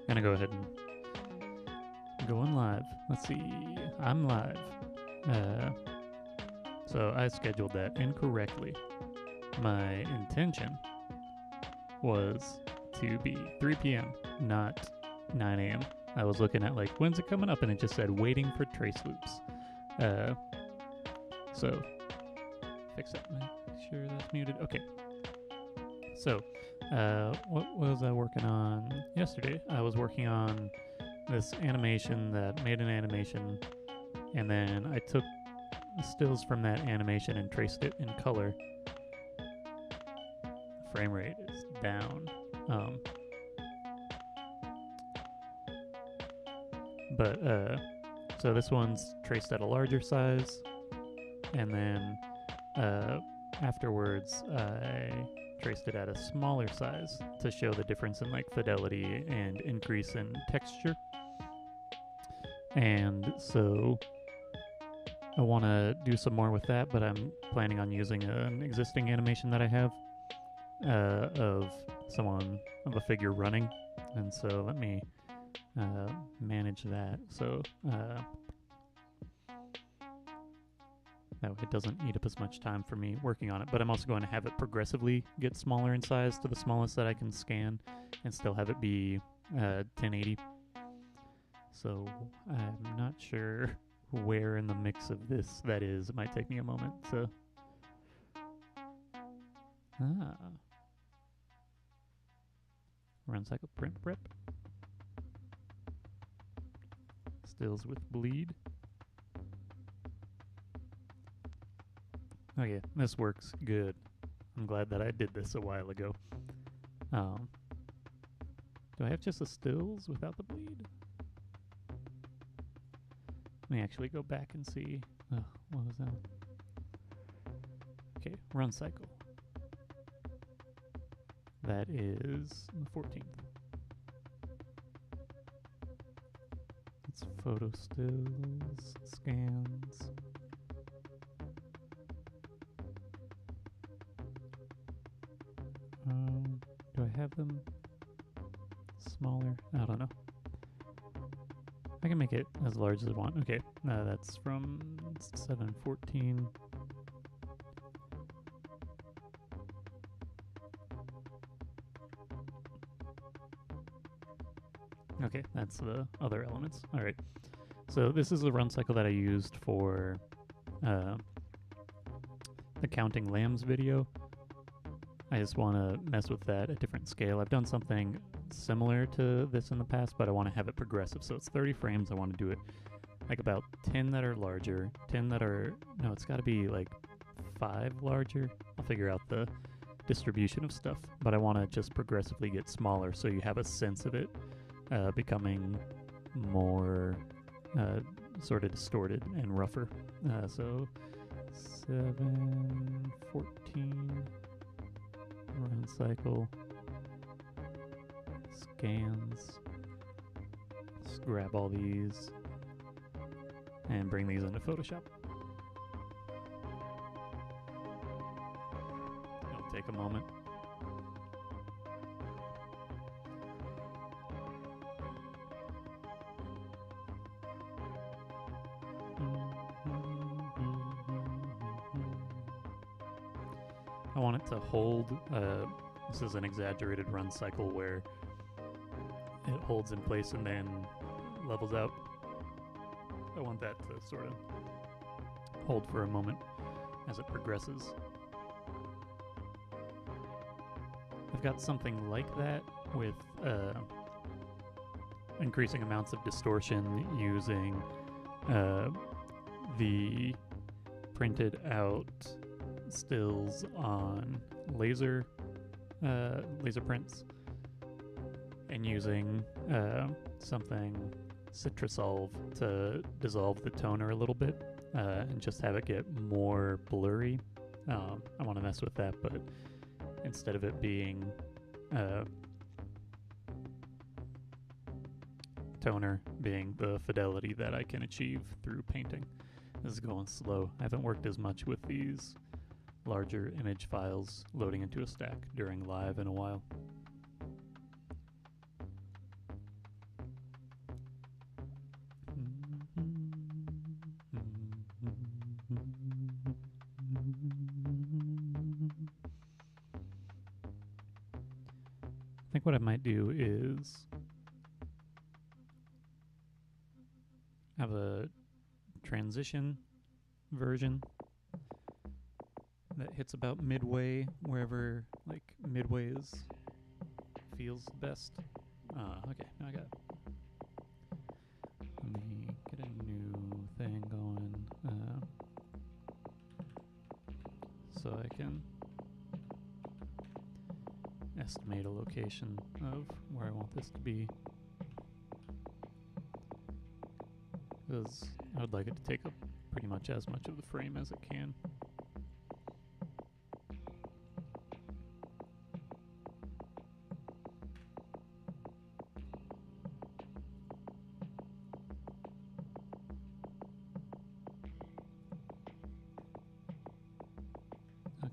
Gonna go ahead and go on live. Let's see. I'm live. So I scheduled that incorrectly. My intention was to be 3 p.m., not 9 a.m. I was looking at like, when's it coming up? And it just said waiting for trace loops. So fix that. Make sure that's muted. Okay. So, what was I working on yesterday? I was working on this animation that made an animation, and then I took stills from that animation and traced it in color. The frame rate is down. So this one's traced at a larger size, and then afterwards I traced it at a smaller size to show the difference in like fidelity and increase in texture. And so I want to do some more with that, but I'm planning on using an existing animation that I have of a figure running. And so let me manage that. So that way it doesn't eat up as much time for me working on it. But I'm also going to have it progressively get smaller in size to the smallest that I can scan and still have it be 1080. So I'm not sure where in the mix of this that is. It might take me a moment. So run cycle print prep. Stills with bleed. Oh yeah, this works good. I'm glad that I did this a while ago. Do I have just the stills without the bleed? Let me actually go back and see. Oh, what was that? Okay, run cycle. That is the 14th. It's photo stills, scans. Do I have them smaller? I don't know. I can make it as large as I want. Okay, that's from 714. Okay, that's the other elements. All right. So this is the run cycle that I used for the Counting Lambs video. I just want to mess with that at different scale. I've done something similar to this in the past, but I want to have it progressive. So it's 30 frames. I want to do it like about 10 that are larger, 10 that are, no, it's got to be like 5 larger. I'll figure out the distribution of stuff, but I want to just progressively get smaller so you have a sense of it becoming more sort of distorted and rougher. So 714 run cycle scans. Let's grab all these and bring these into Photoshop. It'll take a moment. I want it to hold, this is an exaggerated run cycle where it holds in place and then levels out. I want that to sort of hold for a moment as it progresses. I've got something like that with increasing amounts of distortion using the printed out stills on laser prints, and using something Citrosolve to dissolve the toner a little bit and just have it get more blurry. I want to mess with that, but instead of it being toner being the fidelity that I can achieve through painting. This is going slow. I haven't worked as much with these larger image files loading into a stack during live in a while. I think what I might do is have a transition version that hits about midway, wherever like midway feels best. Okay, now I got it. Let me get a new thing going so I can estimate a location of where I want this to be, because I would like it to take up pretty much as much of the frame as it can.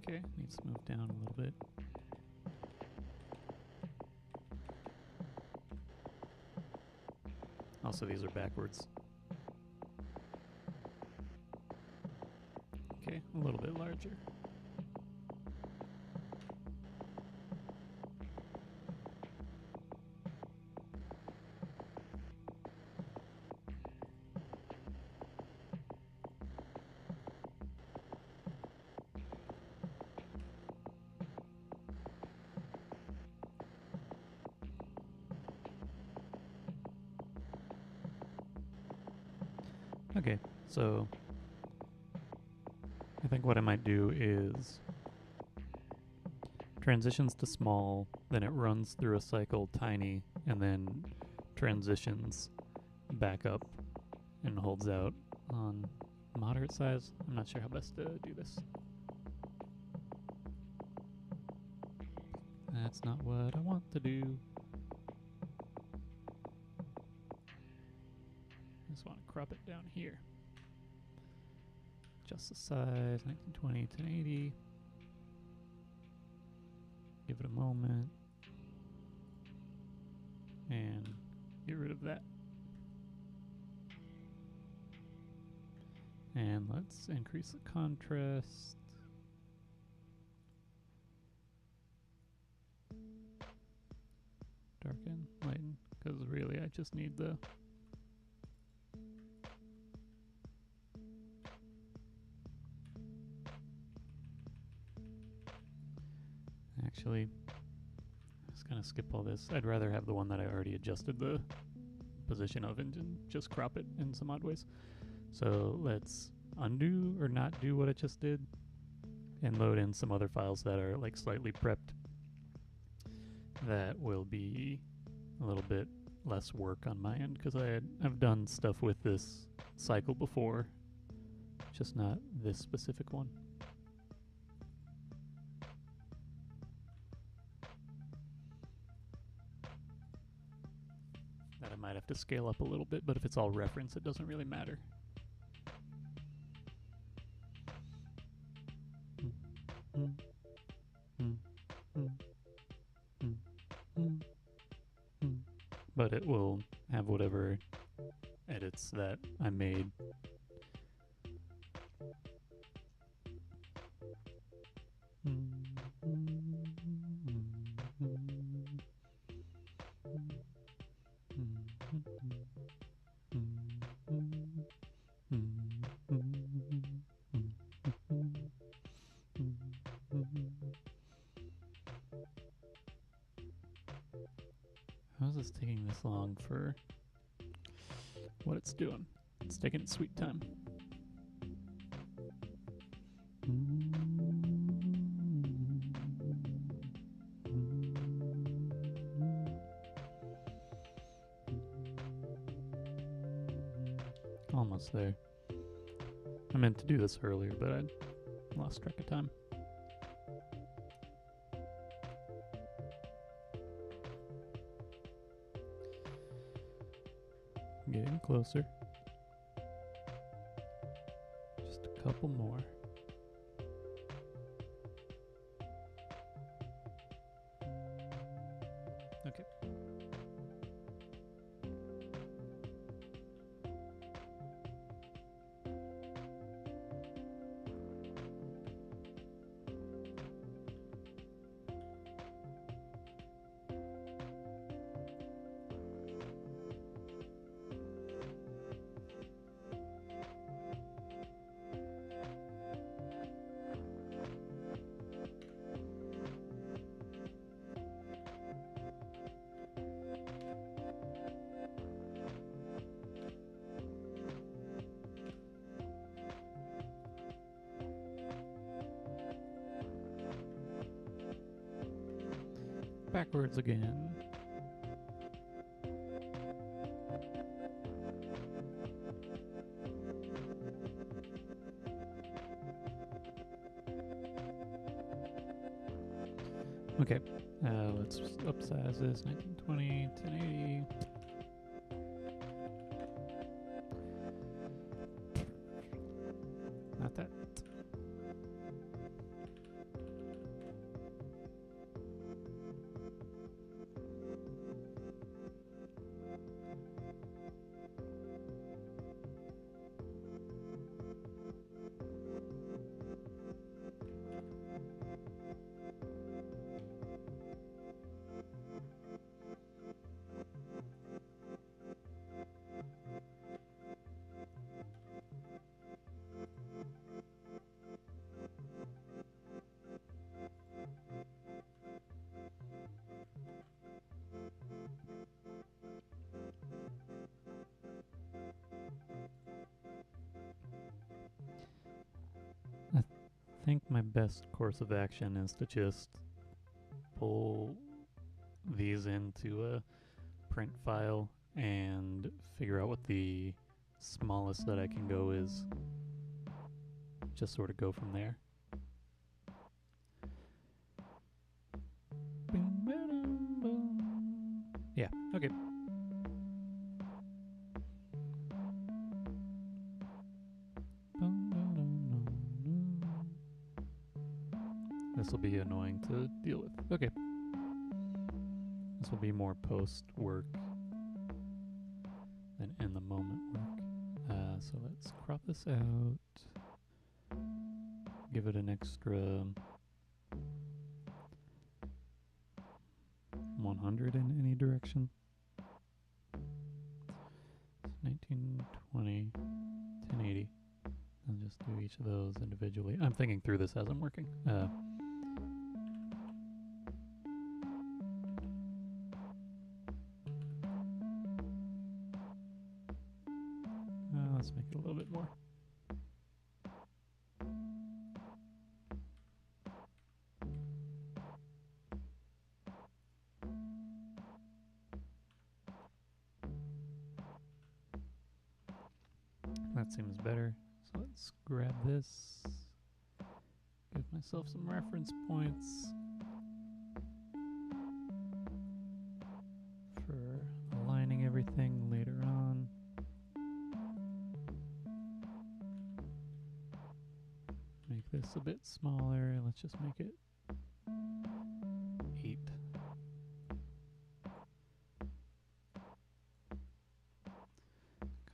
Okay, needs to move down a little bit. Also, these are backwards. Okay, a little bit larger. Okay, so I think what I might do is transitions to small, then it runs through a cycle tiny, and then transitions back up and holds out on moderate size. I'm not sure how best to do this. That's not what I want to do. I just want to crop it down here. Adjust the size, 1920, 1080. Give it a moment. And get rid of that. And let's increase the contrast. Darken, lighten, because really I just need the actually, I'm just gonna skip all this. I'd rather have the one that I already adjusted the position of and just crop it in some odd ways. So let's undo or not do what I just did and load in some other files that are like slightly prepped. That will be a little bit less work on my end, because I've done stuff with this cycle before, just not this specific one. That I might have to scale up a little bit, but if it's all reference, it doesn't really matter. But it will have whatever edits that I made. How's this taking this long for what it's doing? It's taking its sweet time. Almost there. I meant to do this earlier, but I lost track of time. Getting closer. Just a couple more. Okay. backwards again. Okay, let's upsize this. 1920, 1080. Not that. I think my best course of action is to just pull these into a print file and figure out what the smallest that I can go is. Just sort of go from there. Yeah, okay. This will be annoying to deal with. Okay. This will be more post work than in the moment work. So let's crop this out. Give it an extra 100 in any direction. 1920, 1080. I'll just do each of those individually. I'm thinking through this as I'm working. Let's make it a little bit more. That seems better. So let's grab this. Give myself some reference points for aligning everything later on. Make this a bit smaller. Let's just make it 8.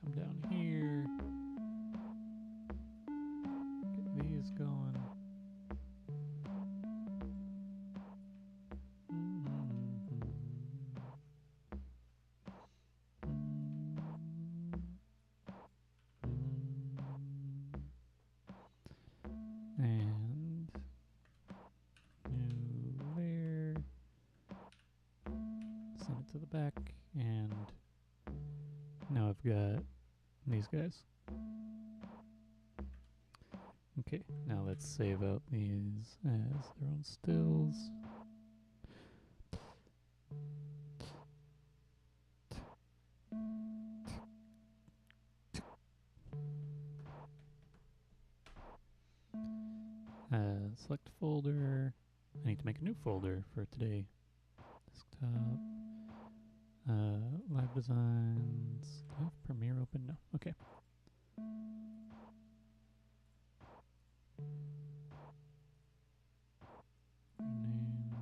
Come down here. Get these going. And new layer. Send it to the back, and now I've got these guys. Okay, now let's save out these as their own stills. Select folder. I need to make a new folder for today. Desktop. Live designs. Do I have Premiere open? No. Okay. Name.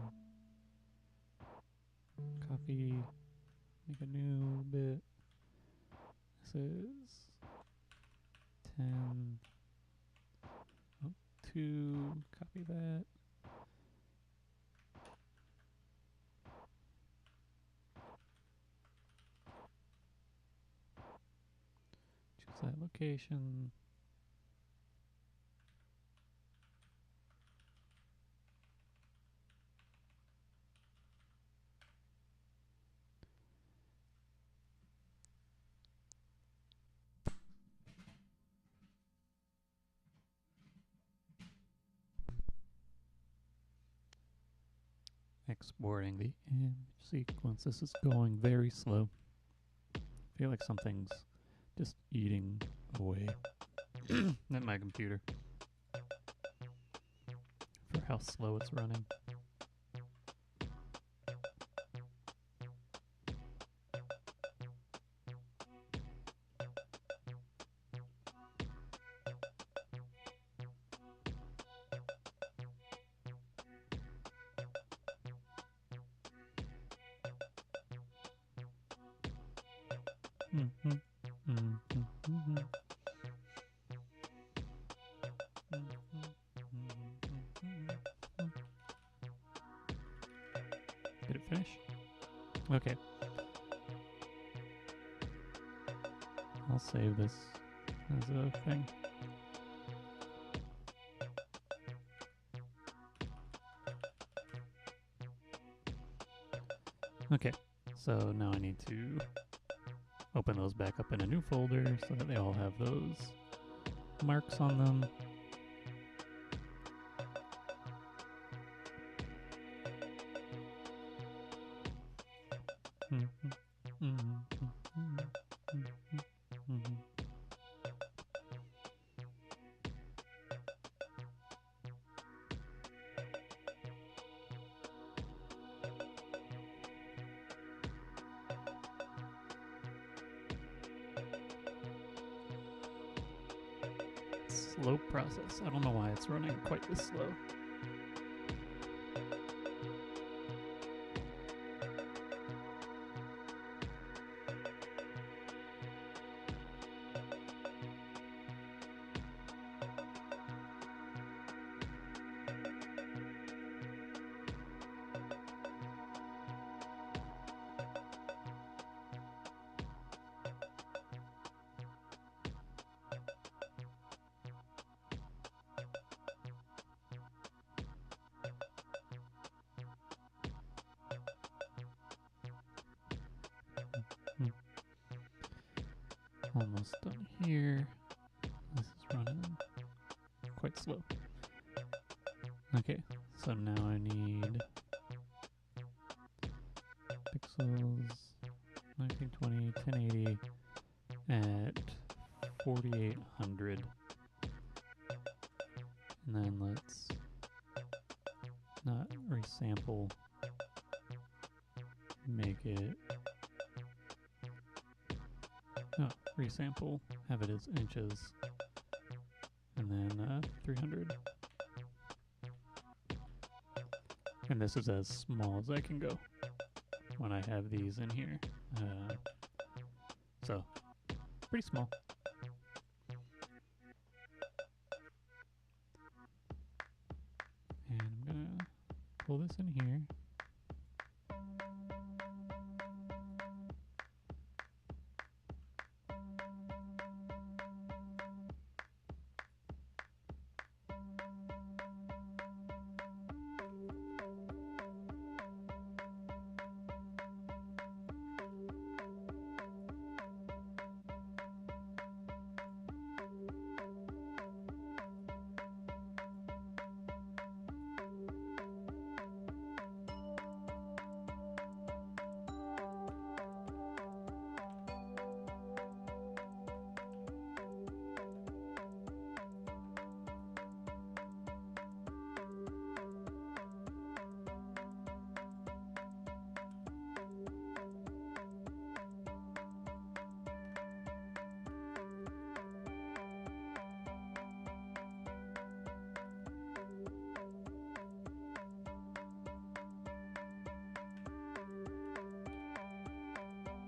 Copy. Make a new bit. This is 10. 2, copy that. Choose that location. Exporting the image sequence. This is going very slow. I feel like something's just eating away at my computer for how slow it's running. Did it finish? Okay. I'll save this as a thing. Okay, so now I need to open those back up in a new folder so that they all have those marks on them. Slow process. I don't know why it's running quite this slow. Almost done here. This is running quite slow. Okay, so now I need pixels 1920, 1080 at 4800. And then let's not resample, make it, resample, have it as inches, and then 300. And this is as small as I can go when I have these in here. So, pretty small. And I'm gonna pull this in here.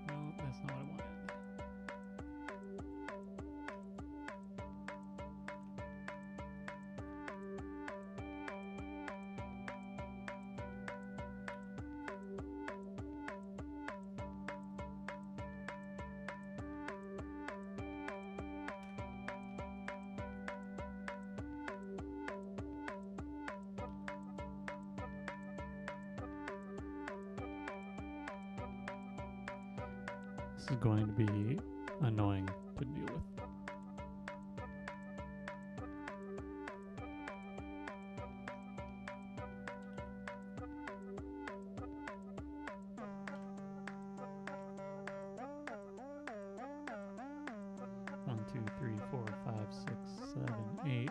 No, that's not what I wanted. This is going to be annoying to deal with. 2, 3, 4, 5, 6, 7, 8.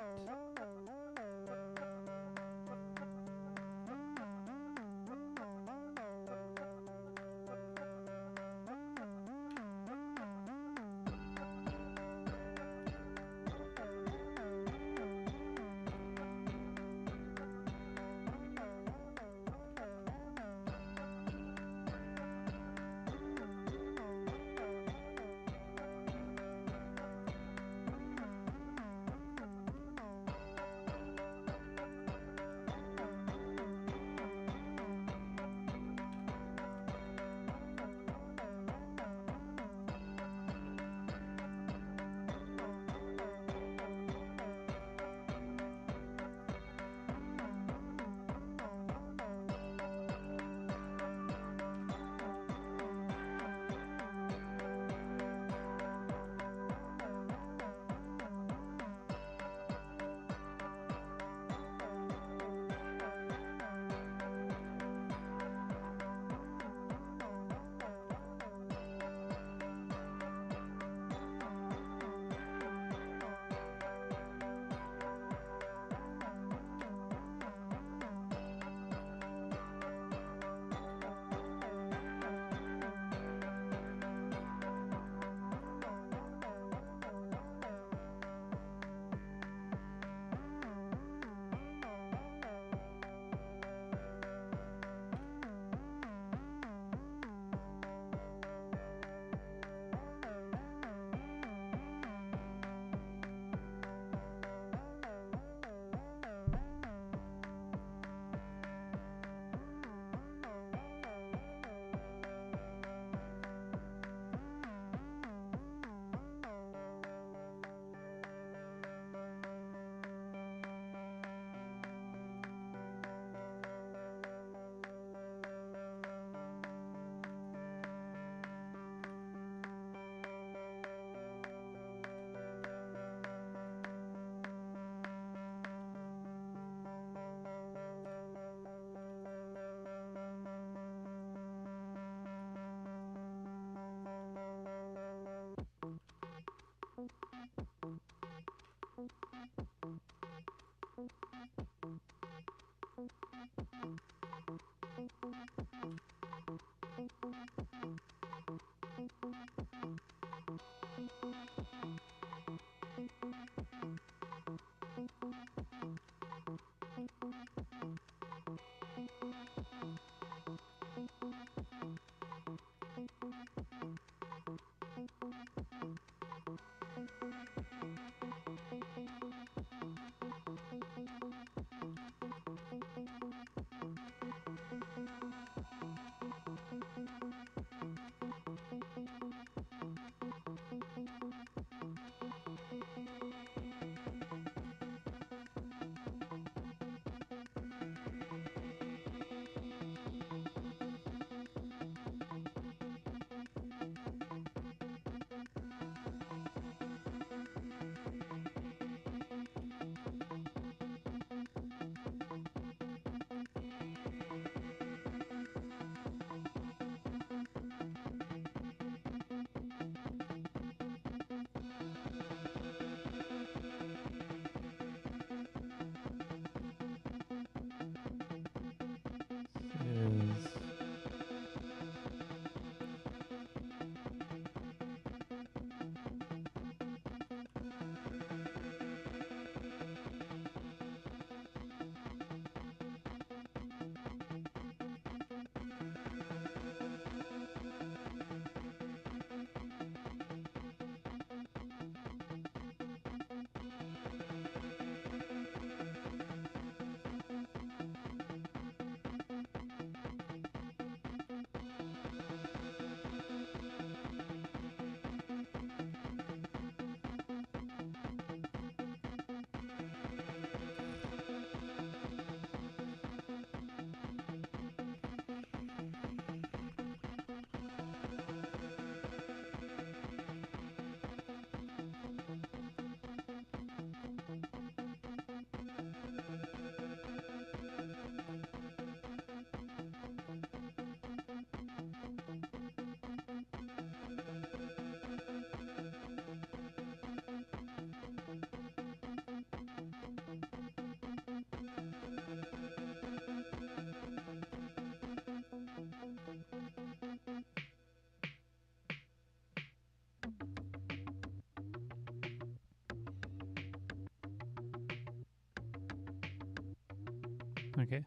Okay.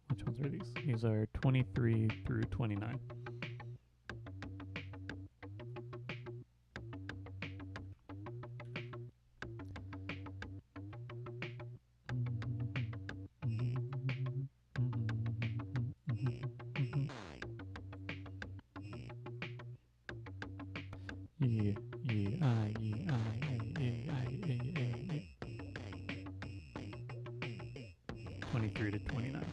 Which ones are these? These are 23 through 29. E, E, I, E, I, A, I, A, 23 to 29.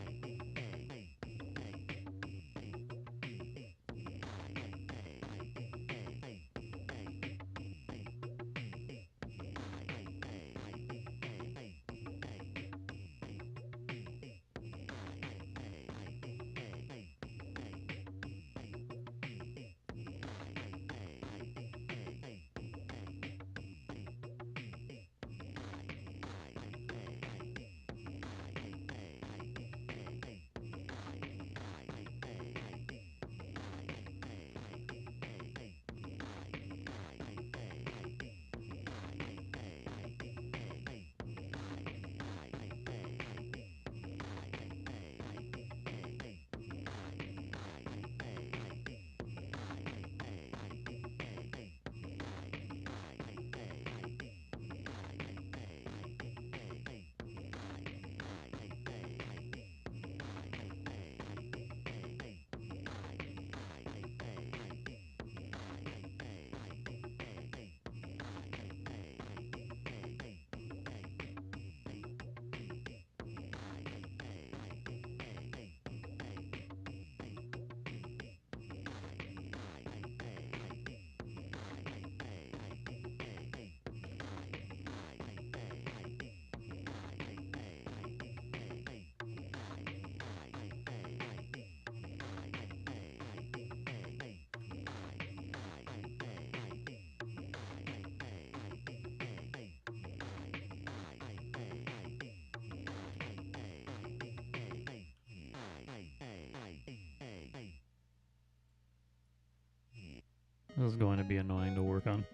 This is going to be annoying to work on,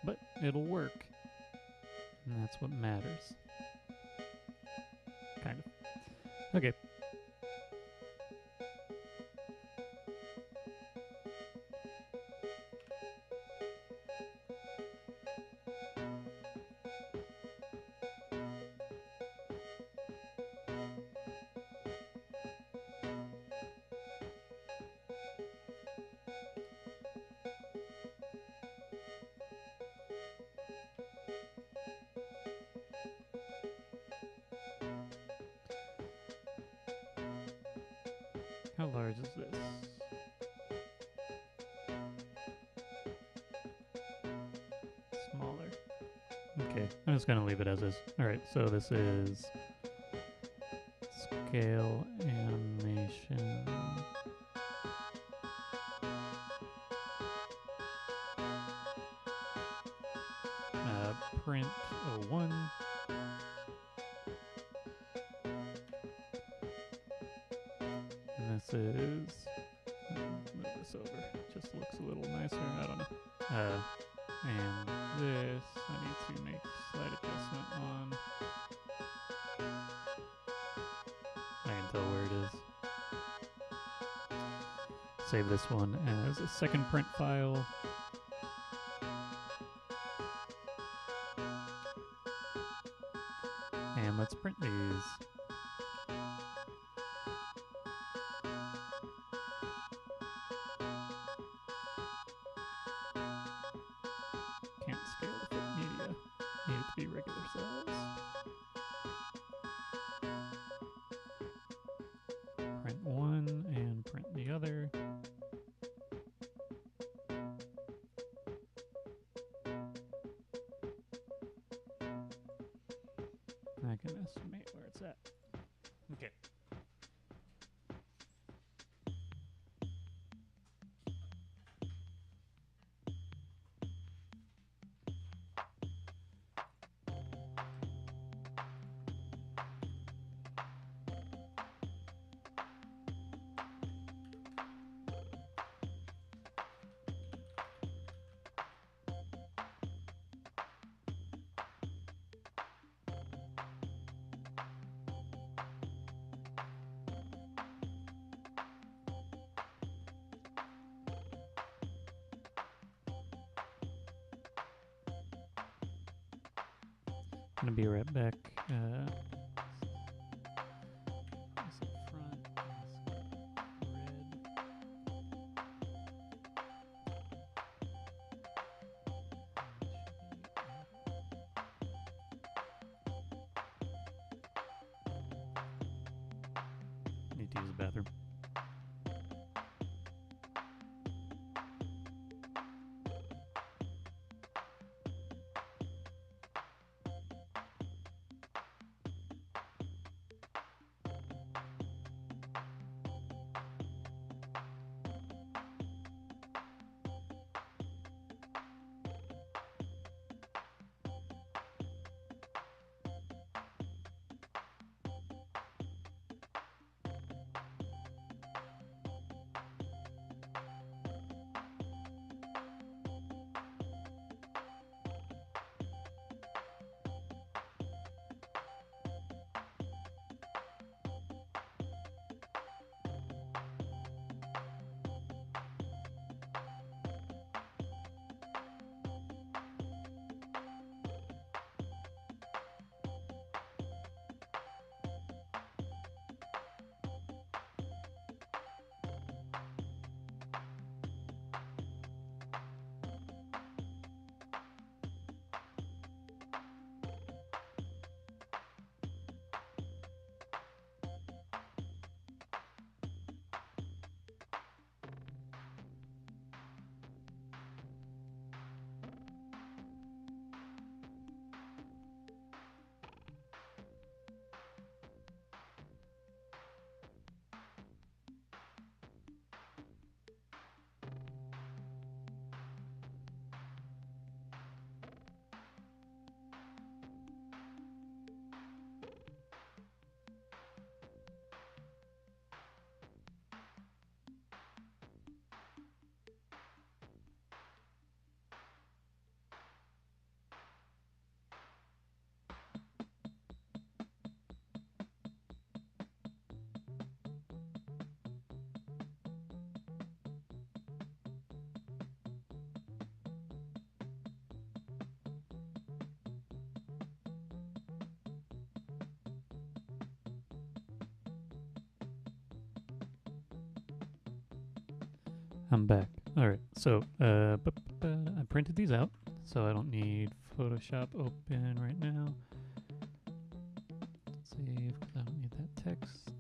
but it'll work, and that's what matters. Kind of. Okay. How large is this? Smaller. Okay, I'm just gonna leave it as is. Alright, so this is scale animation. Print 01. And this is, move this over, just looks a little nicer, I don't know. And this, I need to make a slight adjustment on. I can tell where it is. Save this one as a second print file. And let's print these. Can't scale the fit media. Need it to be regular size. Print one and print the other. I can estimate where it's at. Okay. gonna be right back. This up front is red. Need to use the bathroom. I'm back. All right, so I printed these out, so I don't need Photoshop open right now. Save, because I don't need that text.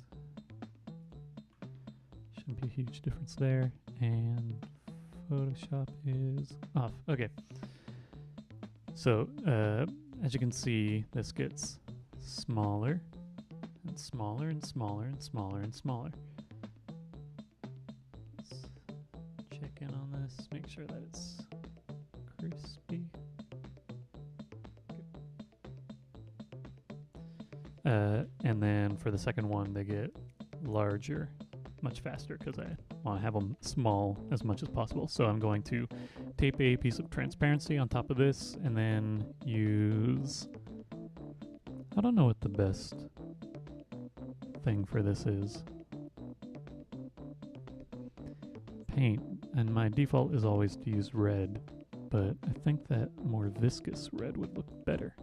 Shouldn't be a huge difference there. And Photoshop is off. Okay. So, as you can see, this gets smaller and smaller and smaller and smaller and smaller. Check in on this, make sure that it's crispy. And then for the second one, they get larger much faster because I want to have them small as much as possible. So I'm going to tape a piece of transparency on top of this and then use, I don't know what the best thing for this is. Paint, and my default is always to use red, but I think that more viscous red would look better.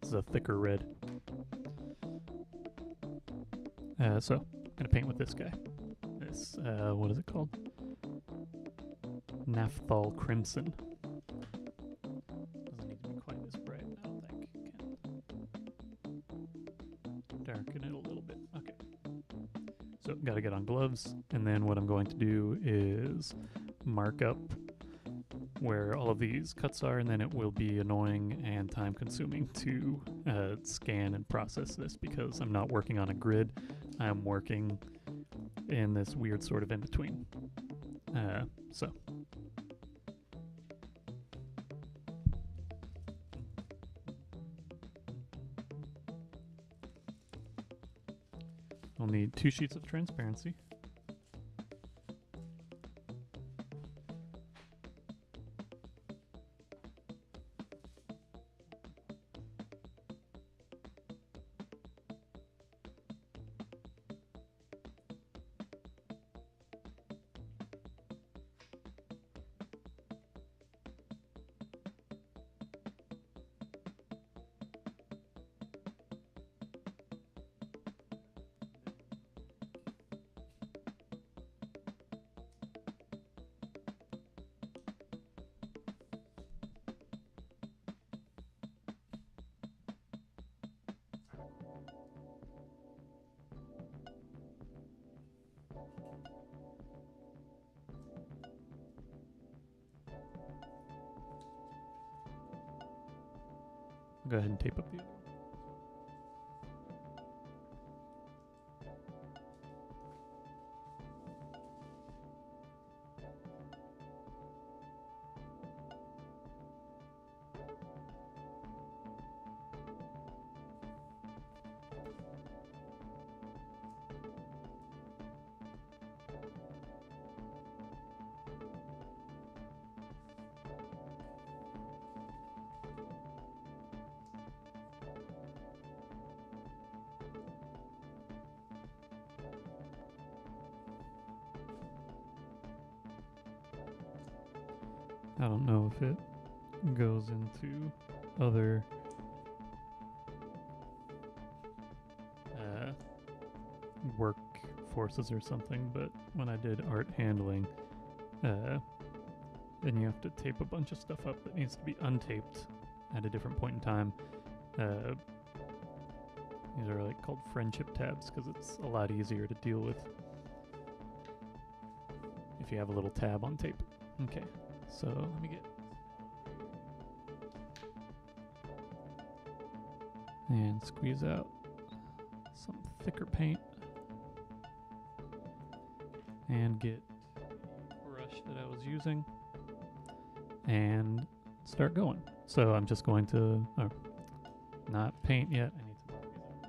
This is a thicker red. So I'm gonna paint with this guy. This, what is it called? Naphthol Crimson. Doesn't need to be quite as bright, I don't think. Can darken it a little bit. Okay. So gotta get on gloves, and then what I'm going to do is mark up where all of these cuts are, and then it will be annoying and time consuming to scan and process this because I'm not working on a grid. I'm working in this weird sort of in-between. So we'll need 2 sheets of transparency. I'll go ahead and tape up the other one. I don't know if it goes into other work forces or something, but when I did art handling, then you have to tape a bunch of stuff up that needs to be untaped at a different point in time. These are like called friendship tabs because it's a lot easier to deal with if you have a little tab on tape. Okay, so let me get and squeeze out some thicker paint and get the brush that I was using and start going. So I'm just going to not paint yet. I need to mark these up.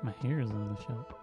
My hair is in the shot.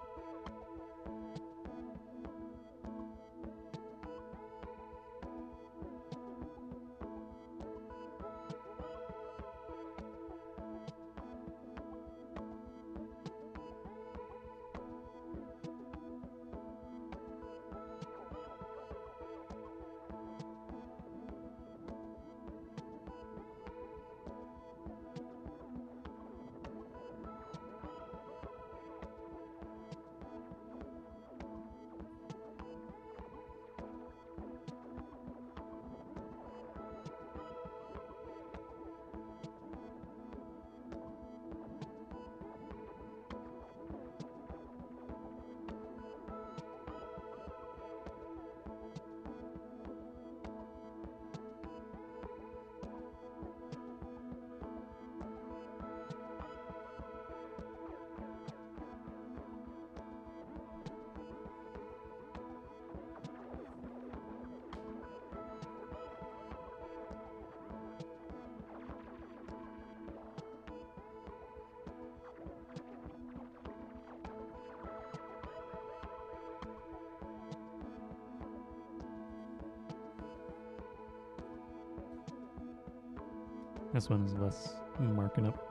This one is less marking up.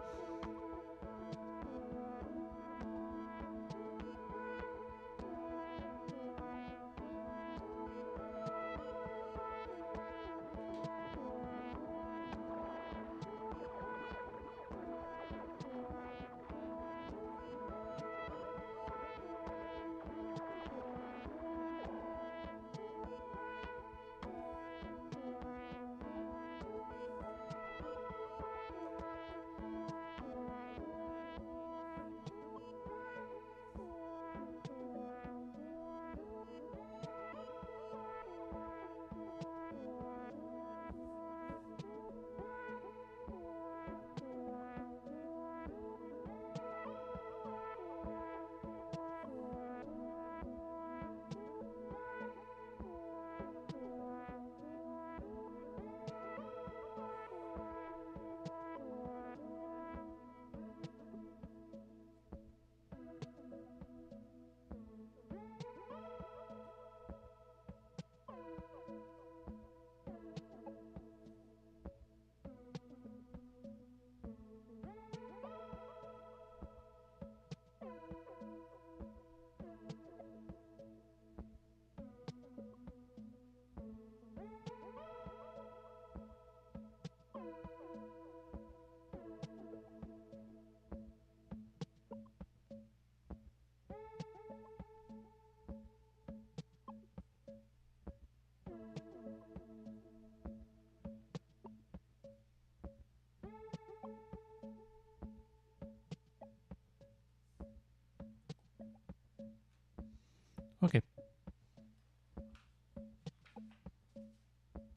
Okay.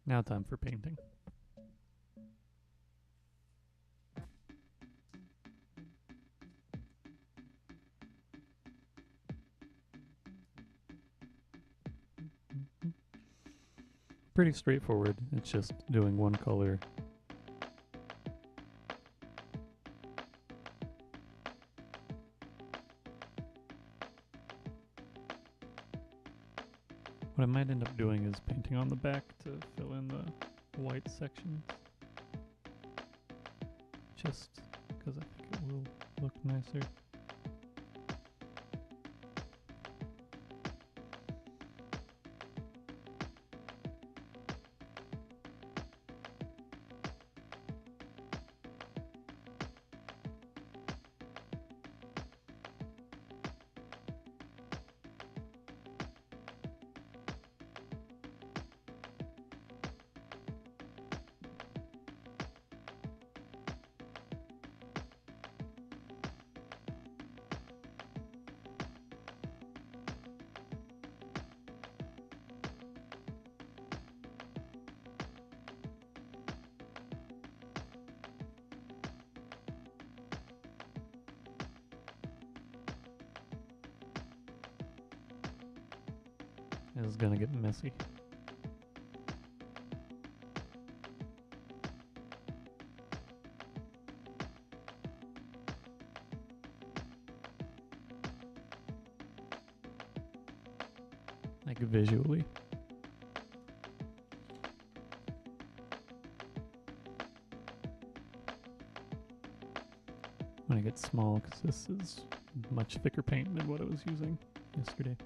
Now time for painting. Pretty straightforward. It's just doing one color. What I might end up doing is painting on the back to fill in the white sections. Just because I think it will look nicer. This is gonna get messy. Like visually. When it gets small, because this is much thicker paint than what I was using yesterday.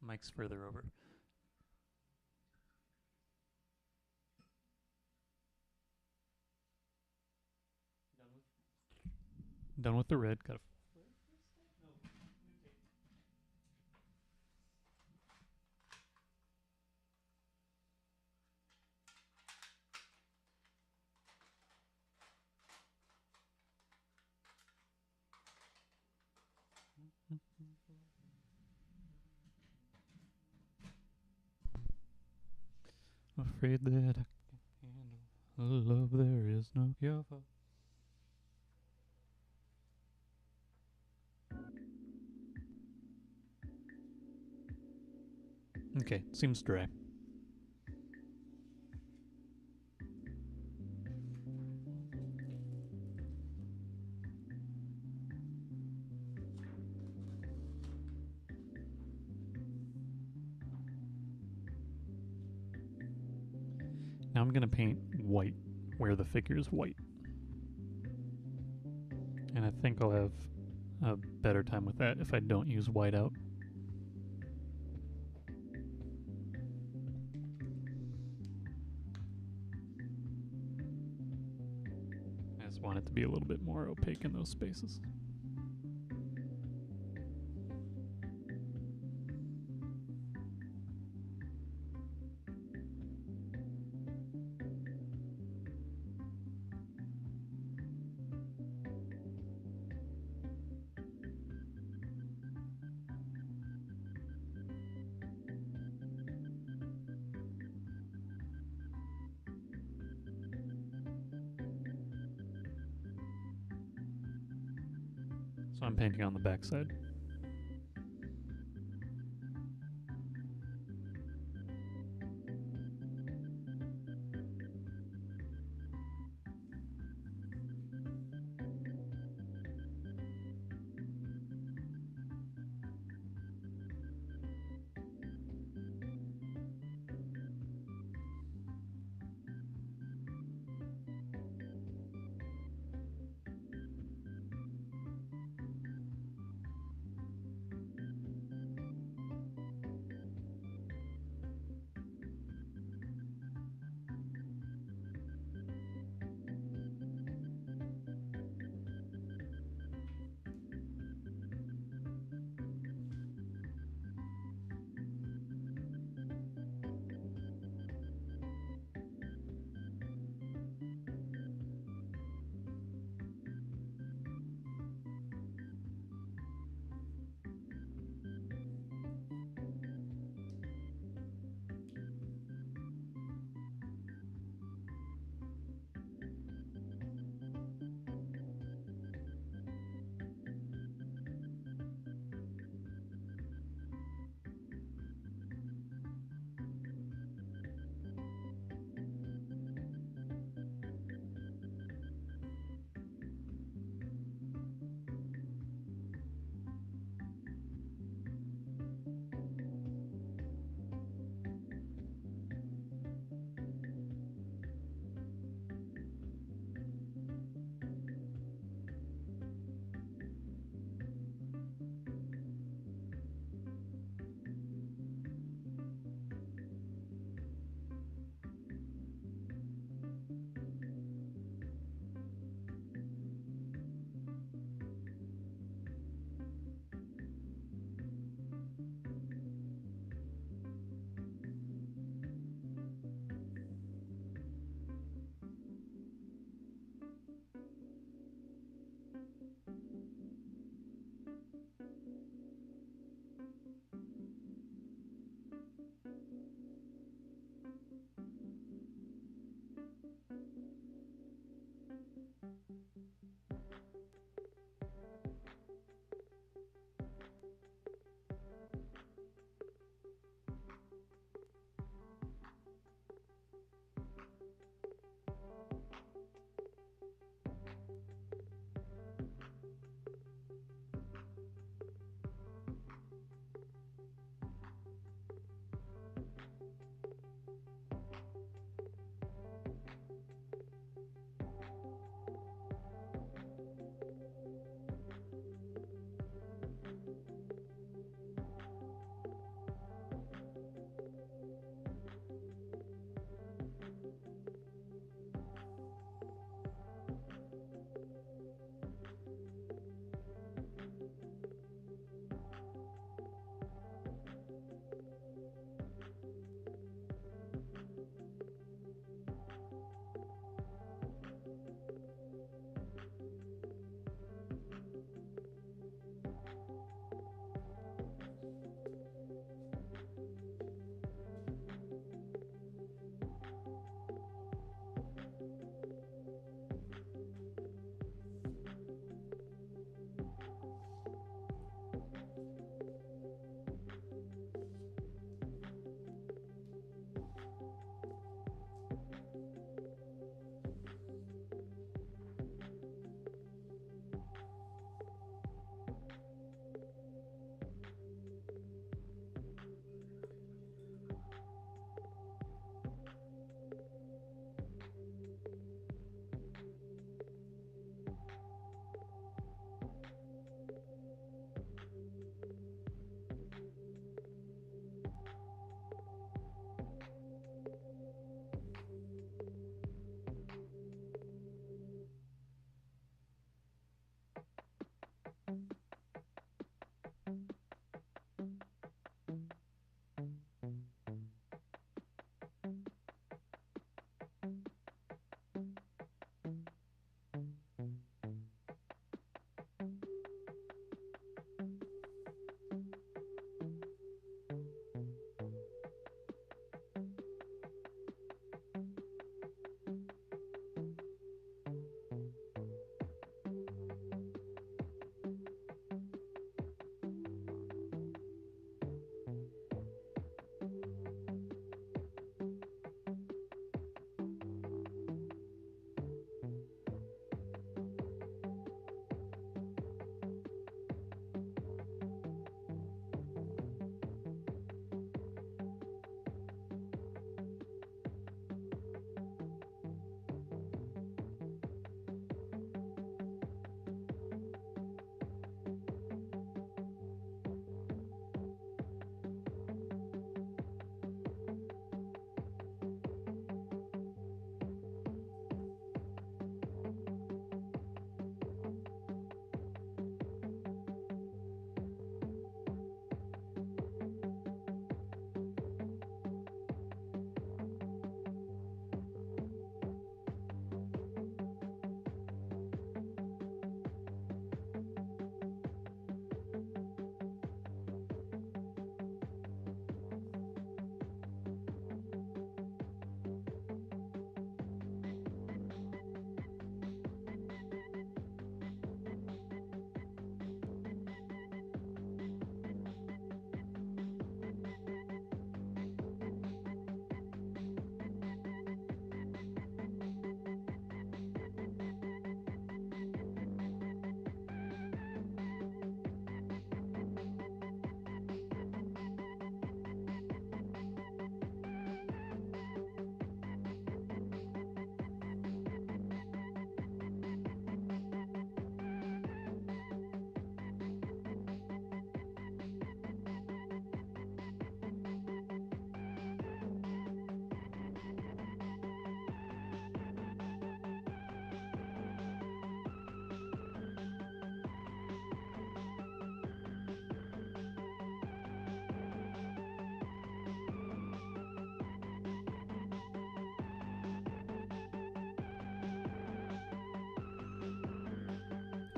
Mic's further over. Done with the red. Got afraid that I can't handle a love there is no cure for. Okay, seems dry. Now I'm gonna paint white where the figure is white. And I think I'll have a better time with that if I don't use whiteout. I just want it to be a little bit more opaque in those spaces. So I'm painting on the back side.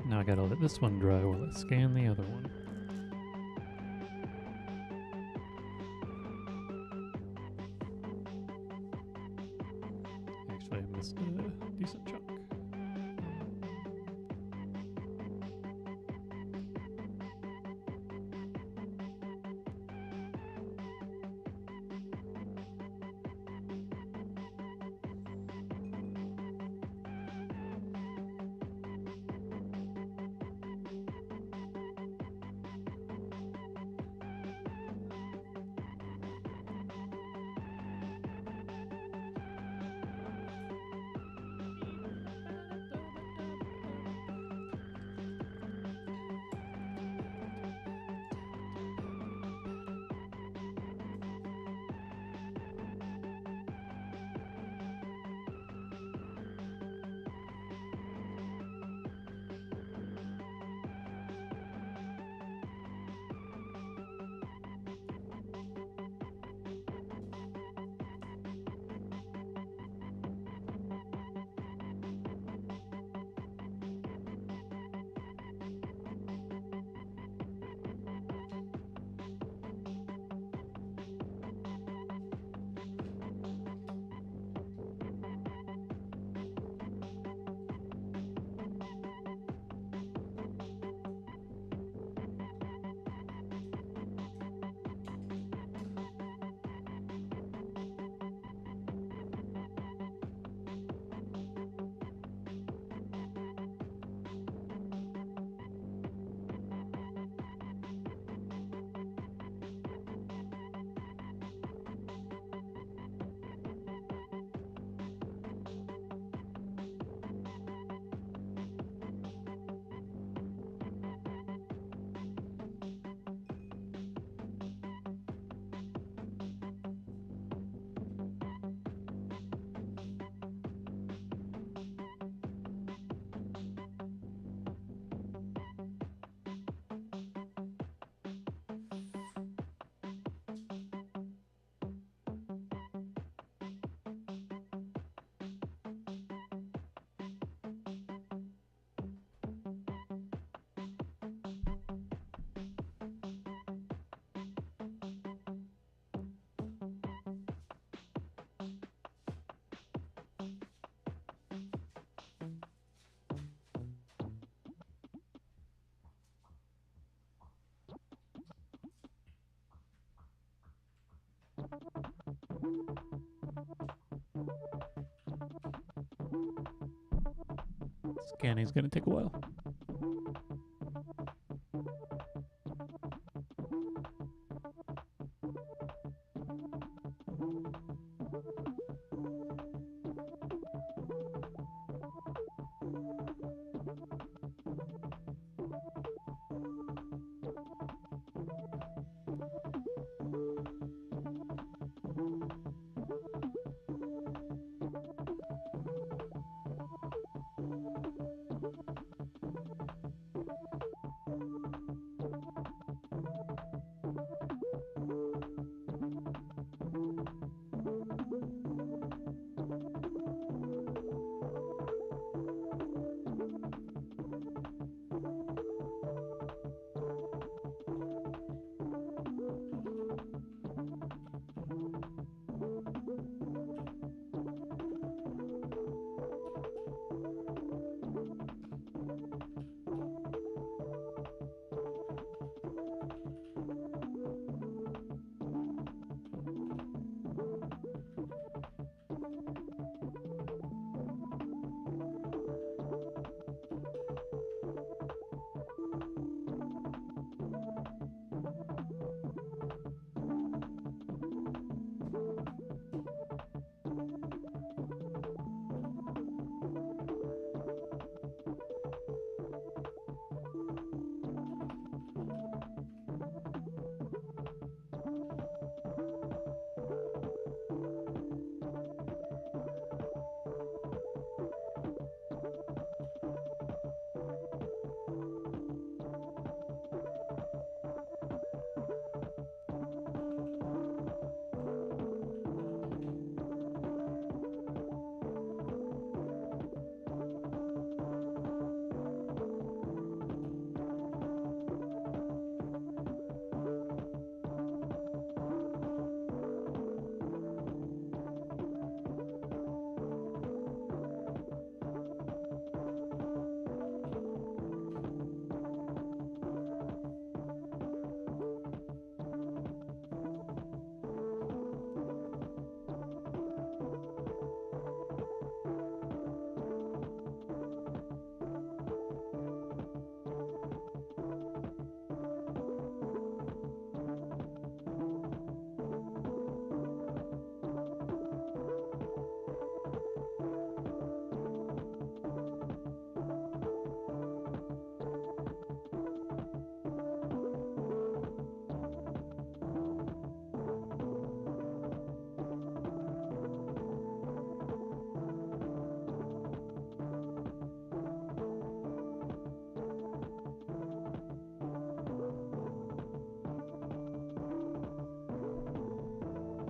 Now I gotta let this one dry while I scan the other one. Actually, I missed a decent chunk. Scanning's gonna take a while.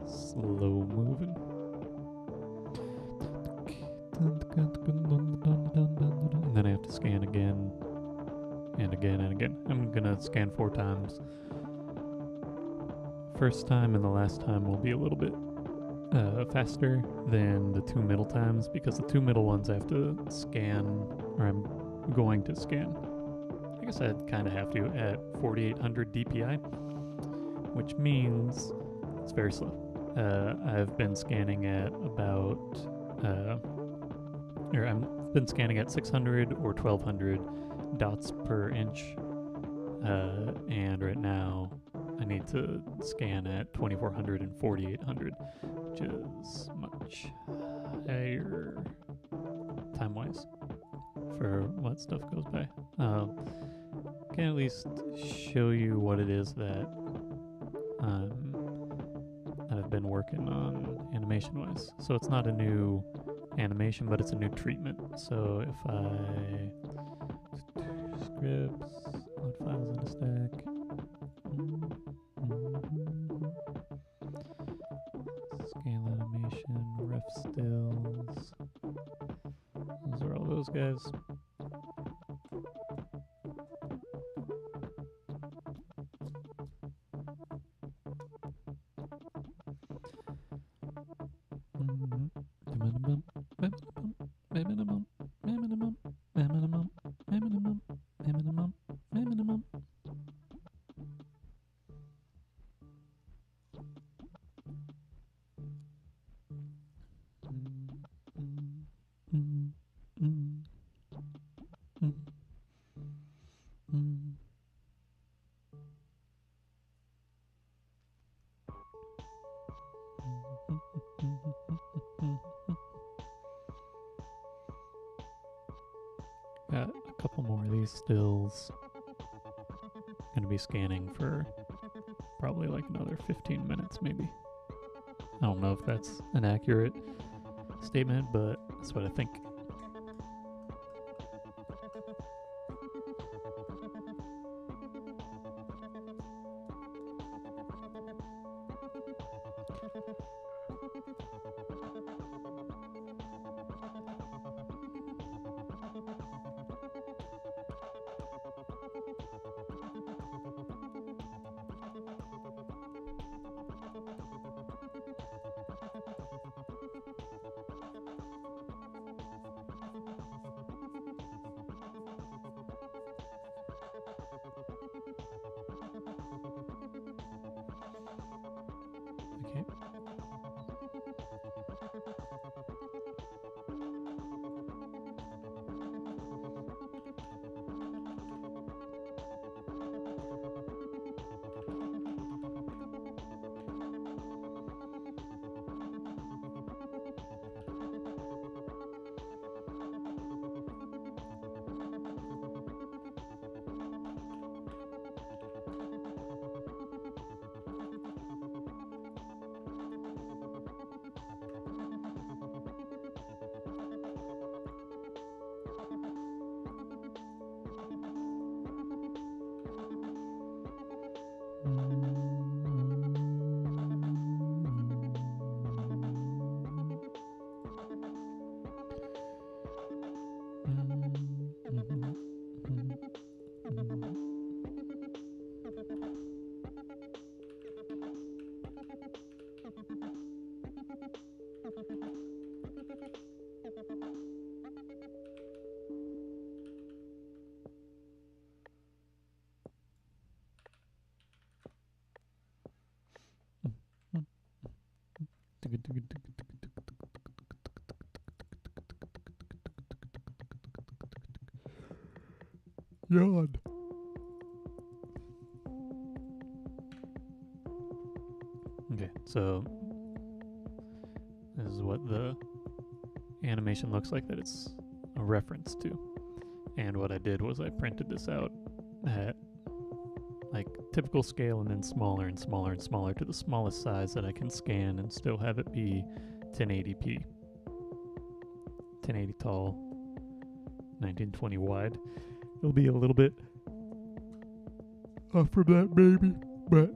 slow moving. And then I have to scan again and again and again. I'm gonna scan 4 times. First time and the last time will be a little bit faster than the 2 middle times, because the 2 middle ones I have to scan, or I'm going to scan. I guess I'd kind of have to at 4800 DPI, which means it's very slow. I've been scanning at about, I've been scanning at 600 or 1200 dots per inch, and right now I need to scan at 2400 and 4800, which is much higher time-wise for what stuff goes by. Can at least show you what it is that I've been working on animation-wise. So it's not a new animation, but it's a new treatment. So if I scripts, load files in a stack. Scale animation, ref stills. Those are all those guys. Got a couple more of these stills. Gonna be scanning for probably like another 15 minutes maybe. I don't know if that's an accurate statement, but that's what I think. Okay. Yawn. Okay, so this is what the animation looks like that it's a reference to. And what I did was I printed this out at like typical scale and then smaller and smaller and smaller to the smallest size that I can scan and still have it be 1080p. 1080 tall, 1920 wide. It'll be a little bit off from that maybe, but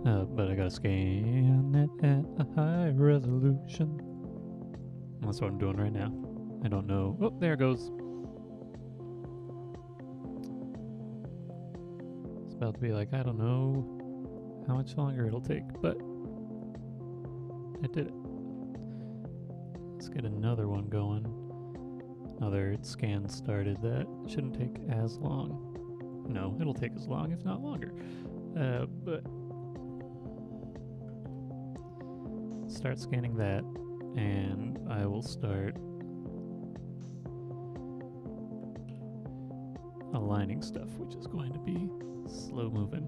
But I gotta scan it at a high resolution. That's what I'm doing right now. I don't know. Oh, there it goes. It's about to be like, I don't know how much longer it'll take, but I did it. Let's get another one going. Another scan started that shouldn't take as long. No, it'll take as long, if not longer. But start scanning that, and I will start aligning stuff, which is going to be slow moving.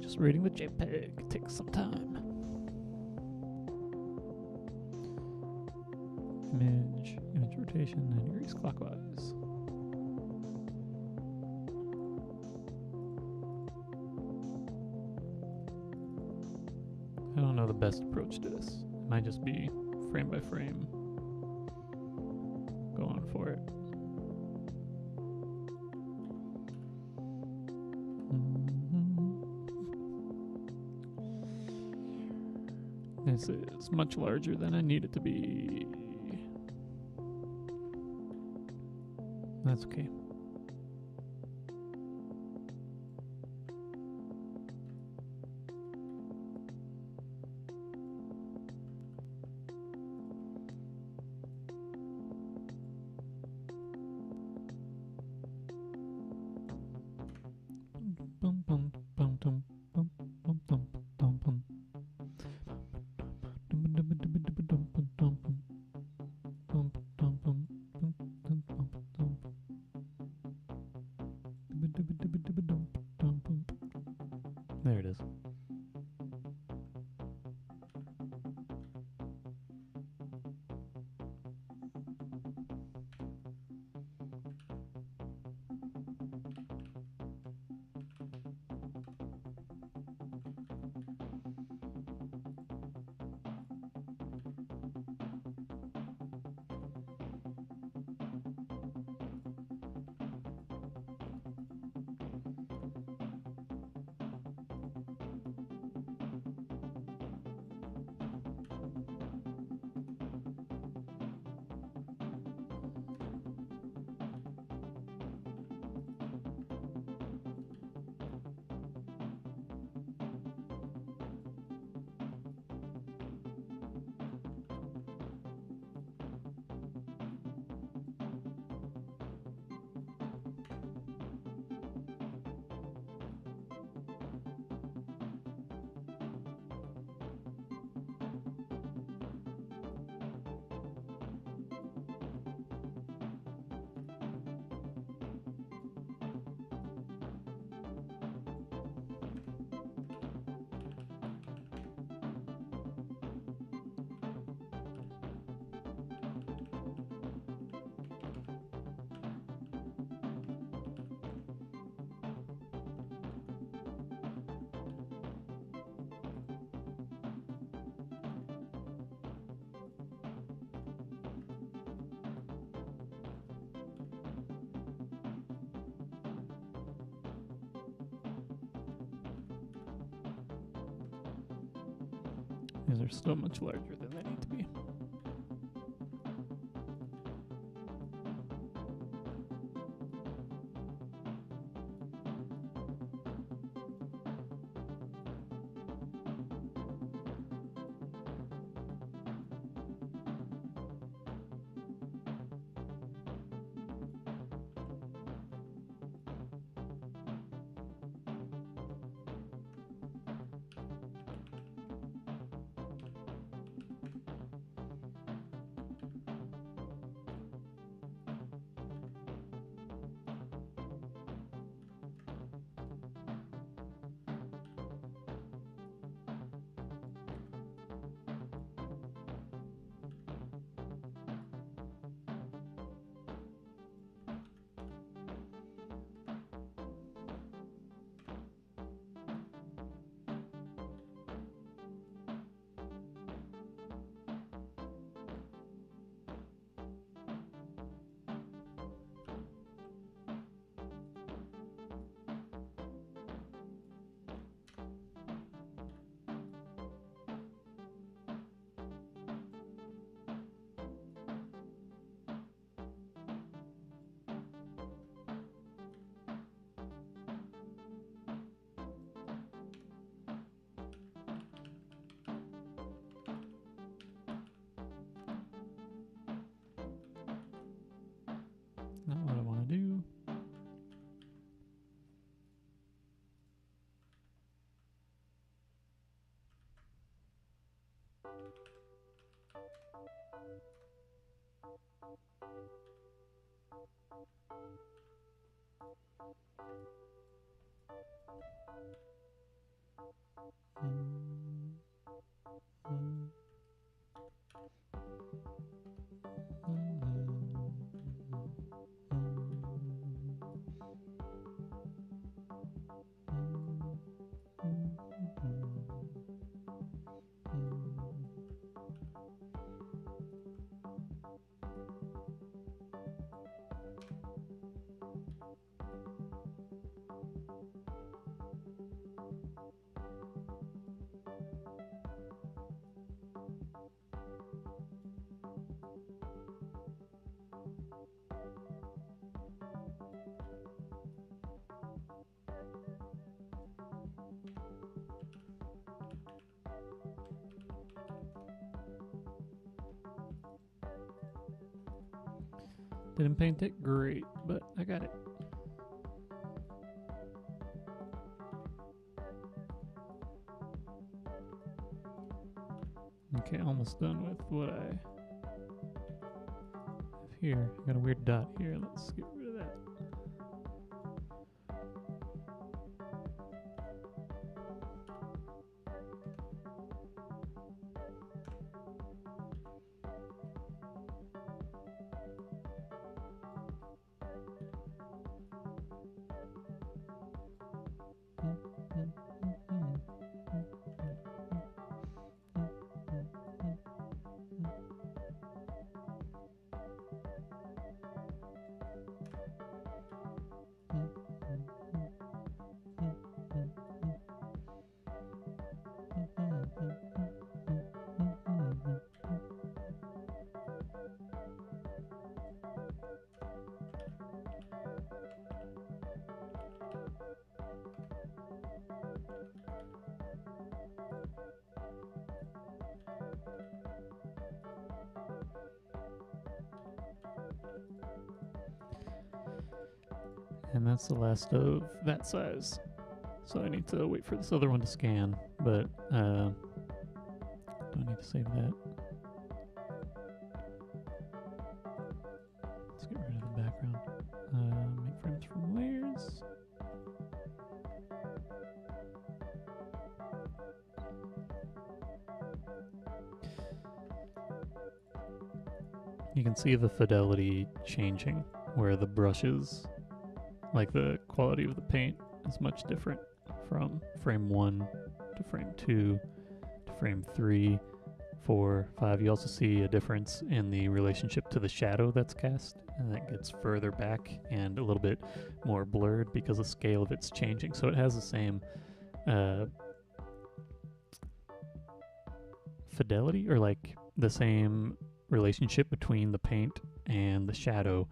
Just reading the JPEG takes some time. Image rotation 90 degrees clockwise. I don't know the best approach to this. It might just be frame by frame, going for it. This is much larger than I need it to be. That's okay. There it is. These are still much larger than they need to be. Didn't paint it great, but I got it. Okay, almost done with what I have here. I got a weird dot here. Let's get rid of that. And that's the last of that size. So I need to wait for this other one to scan, but do I need to save that? Let's get rid of the background. Make frames from layers. You can see the fidelity changing, where the brushes, like the quality of the paint, is much different from frame 1 to frame 2 to frame 3, 4, 5. You also see a difference in the relationship to the shadow that's cast, and that gets further back and a little bit more blurred because the scale of it's changing. So it has the same fidelity, or like the same relationship between the paint and the shadow,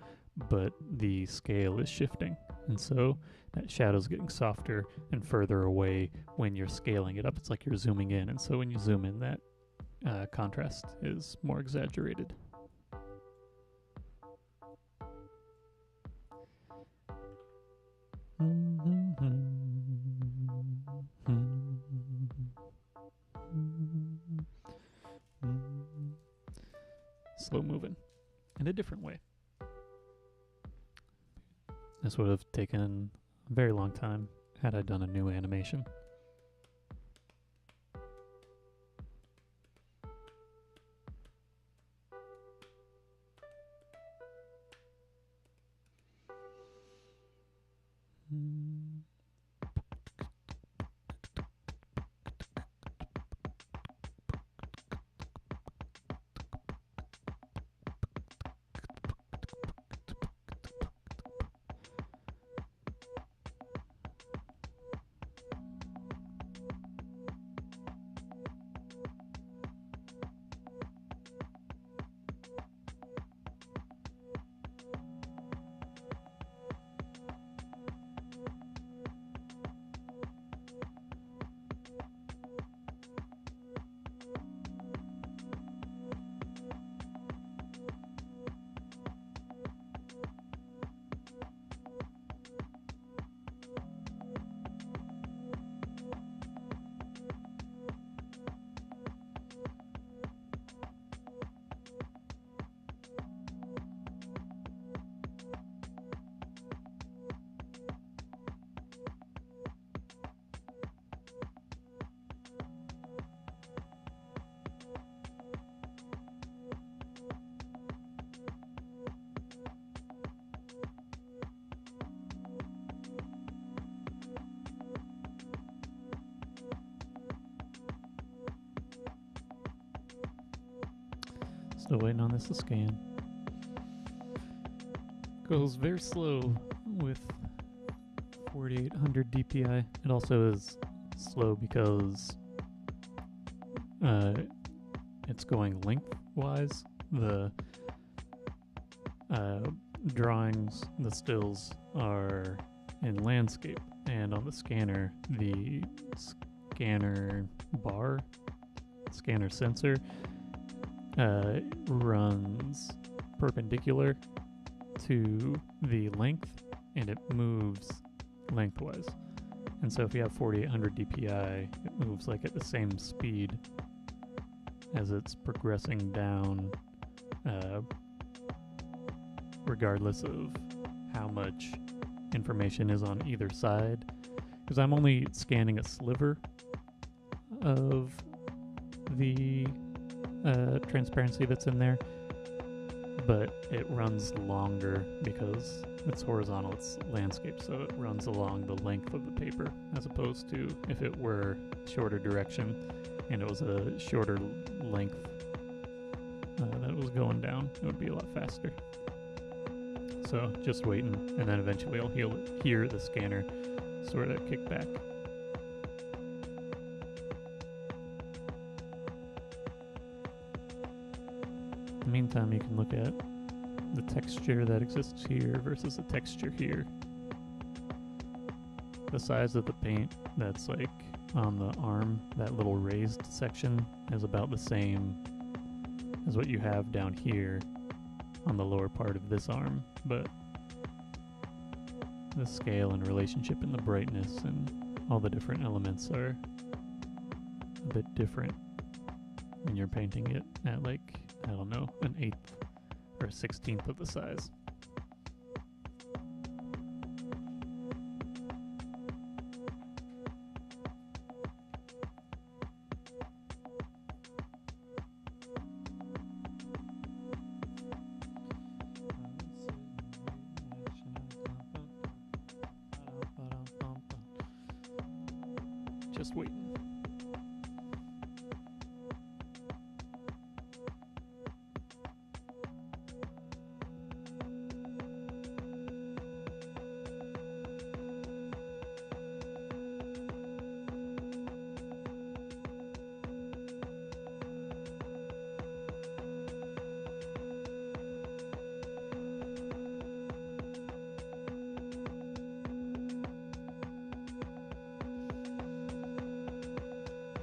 but the scale is shifting. And so that shadow's getting softer and further away when you're scaling it up. It's like you're zooming in. And so when you zoom in, that contrast is more exaggerated. Slow moving in a different way. This would have taken a very long time had I done a new animation. Still waiting on this to scan. Goes very slow with 4800 DPI. It also is slow because it's going lengthwise. The drawings, the stills are in landscape, and on the scanner, the scanner bar, scanner sensor, runs perpendicular to the length, and it moves lengthwise. And so if you have 4800 DPI, it moves like at the same speed as it's progressing down, regardless of how much information is on either side. Because I'm only scanning a sliver of the transparency that's in there, but it runs longer because it's horizontal, it's landscape, so it runs along the length of the paper, as opposed to if it were shorter direction and it was a shorter length that was going down, it would be a lot faster. So just waiting, and then eventually I'll hear the scanner sort of kick back. In the meantime, you can look at the texture that exists here versus the texture here. The size of the paint that's like on the arm, that little raised section, is about the same as what you have down here on the lower part of this arm, but the scale and relationship and the brightness and all the different elements are a bit different when you're painting it at, like, I don't know, an 1/8 or a 1/16 of the size. Just waiting.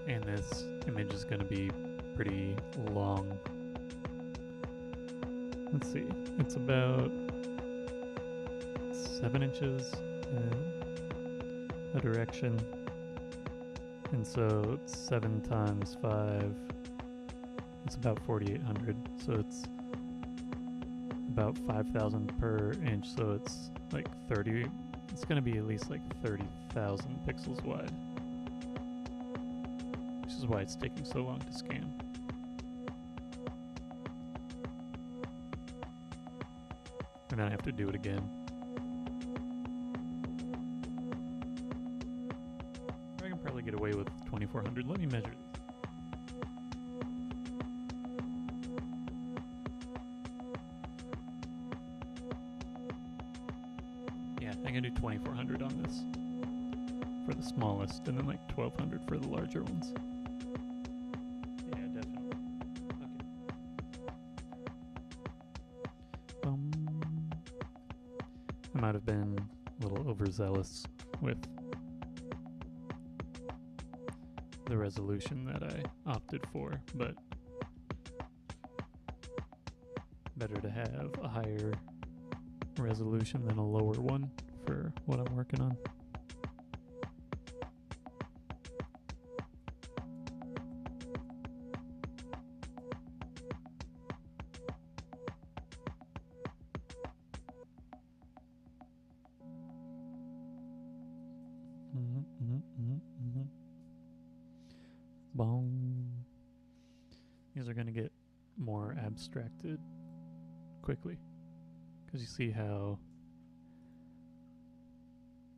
And this image is going to be pretty long. Let's see, it's about 7 inches in a direction, and so it's 7 times 5, it's about 4800, so it's about 5,000 per inch, so it's like 30, it's going to be at least like 30,000 pixels wide. Which is why it's taking so long to scan. And then I have to do it again. I can probably get away with 2400. Let me measure these. Yeah, I can do 2400 on this for the smallest, and then like 1200 for the larger ones. I might have been a little overzealous with the resolution that I opted for, but better to have a higher resolution than a lower one for what I'm working on. Boom. These are going to get more abstracted quickly, because you see how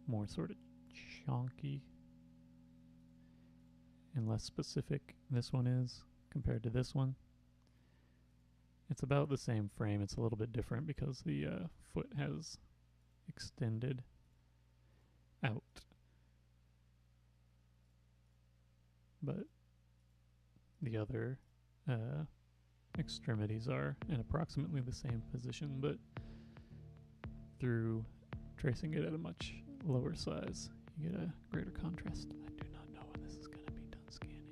more sort of chonky and less specific this one is compared to this one. It's about the same frame. It's a little bit different because the foot has extended out. But the other extremities are in approximately the same position, but through tracing it at a much lower size, you get a greater contrast. I do not know when this is going to be done scanning.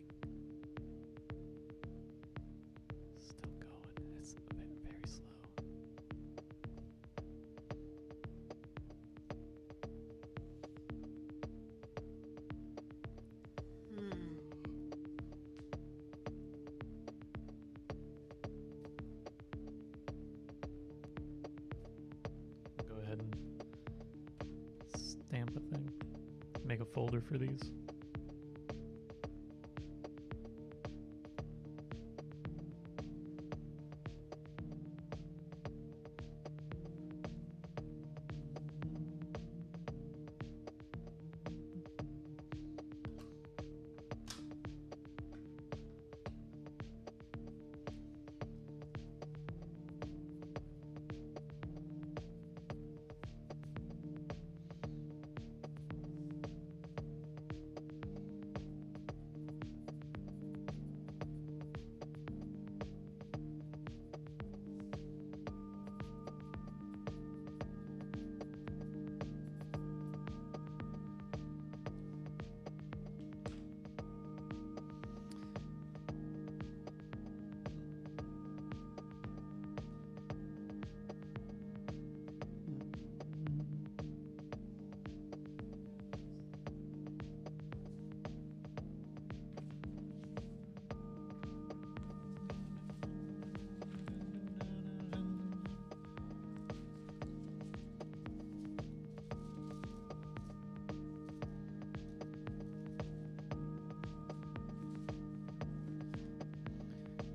Still going. It's very slow. Go ahead and stamp a thing. Make a folder for these.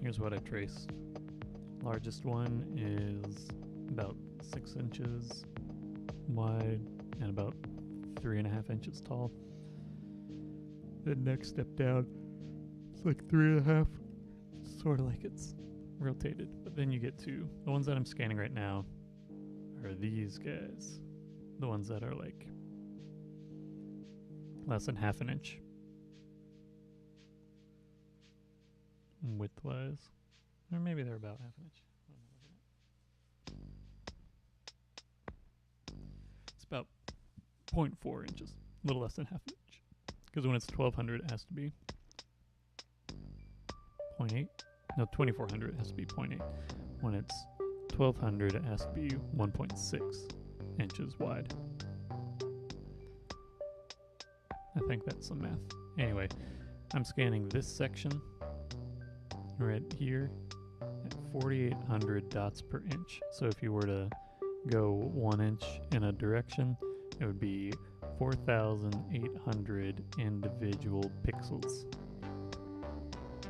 Here's what I traced. Largest one is about 6 inches wide and about 3.5 inches tall. The next step down, it's like 3.5, sort of like it's rotated. But then you get to the ones that I'm scanning right now are these guys, the ones that are like less than half an inch widthwise, or maybe they're about half an inch. It's about 0.4 inches, a little less than half an inch. Because when it's 1200, it has to be 0.8. No, 2400, it has to be 0.8. When it's 1200, it has to be 1.6 inches wide. I think that's some math. Anyway, I'm scanning this section right here at 4,800 dots per inch. So if you were to go 1 inch in a direction, it would be 4,800 individual pixels.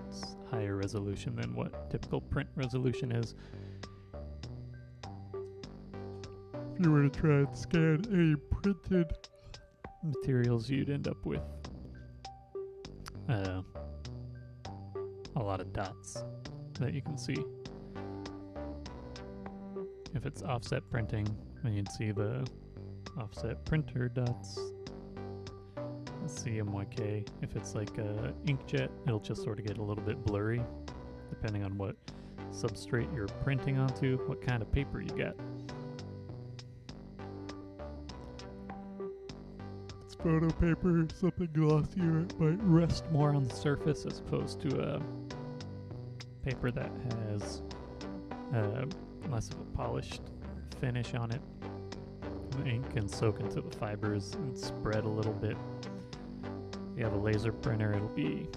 It's higher resolution than what typical print resolution is. If you were to try and scan any printed materials, you'd end up with a lot of dots that you can see. If it's offset printing, then you'd see the offset printer dots, CMYK. If it's like inkjet, it'll just sort of get a little bit blurry depending on what substrate you're printing onto, what kind of paper you got. It's photo paper, something glossier, it might rest more on the surface as opposed to a paper that has less of a polished finish on it. The ink can soak into the fibers and spread a little bit. If you have a laser printer, it'll be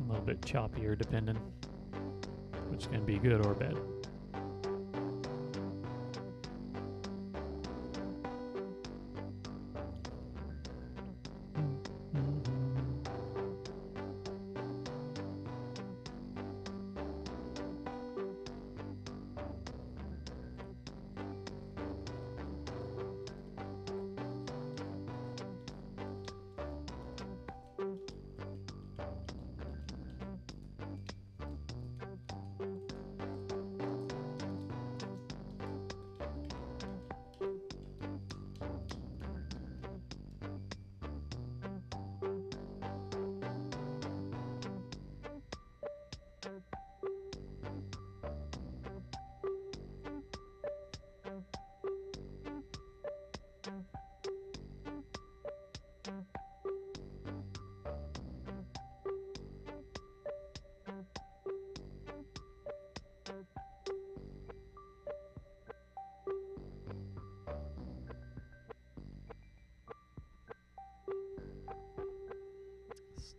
a little bit choppier depending, which can be good or bad.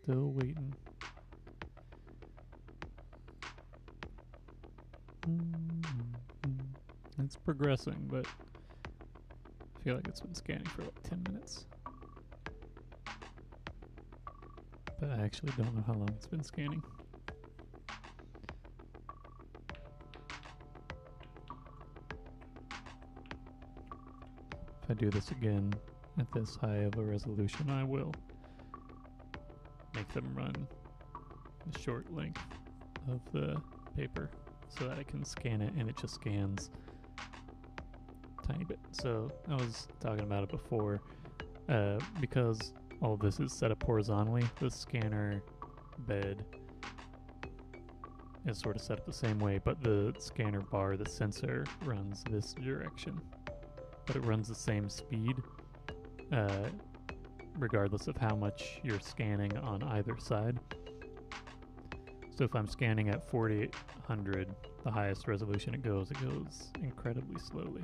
Still waiting. It's progressing, but I feel like it's been scanning for like 10 minutes. But I actually don't know how long it's been scanning. If I do this again at this high of a resolution, I will make them run the short length of the paper so that I can scan it, and it just scans a tiny bit. So I was talking about it before, because all of this is set up horizontally, the scanner bed is sort of set up the same way, but the scanner bar, the sensor, runs this direction, but it runs the same speed regardless of how much you're scanning on either side. So if I'm scanning at 4800, the highest resolution it goes incredibly slowly.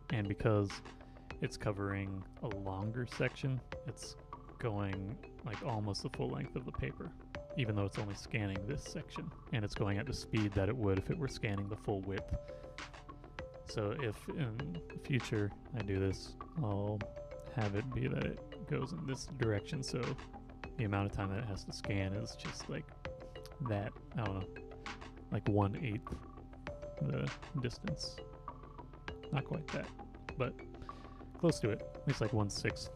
And because it's covering a longer section, it's going like almost the full length of the paper, even though it's only scanning this section, and it's going at the speed that it would if it were scanning the full width. So if in the future I do this, I'll have it be that it goes in this direction, so the amount of time that it has to scan is just like that, I don't know, like 1/8 the distance. Not quite that, but close to it. At least like 1/6.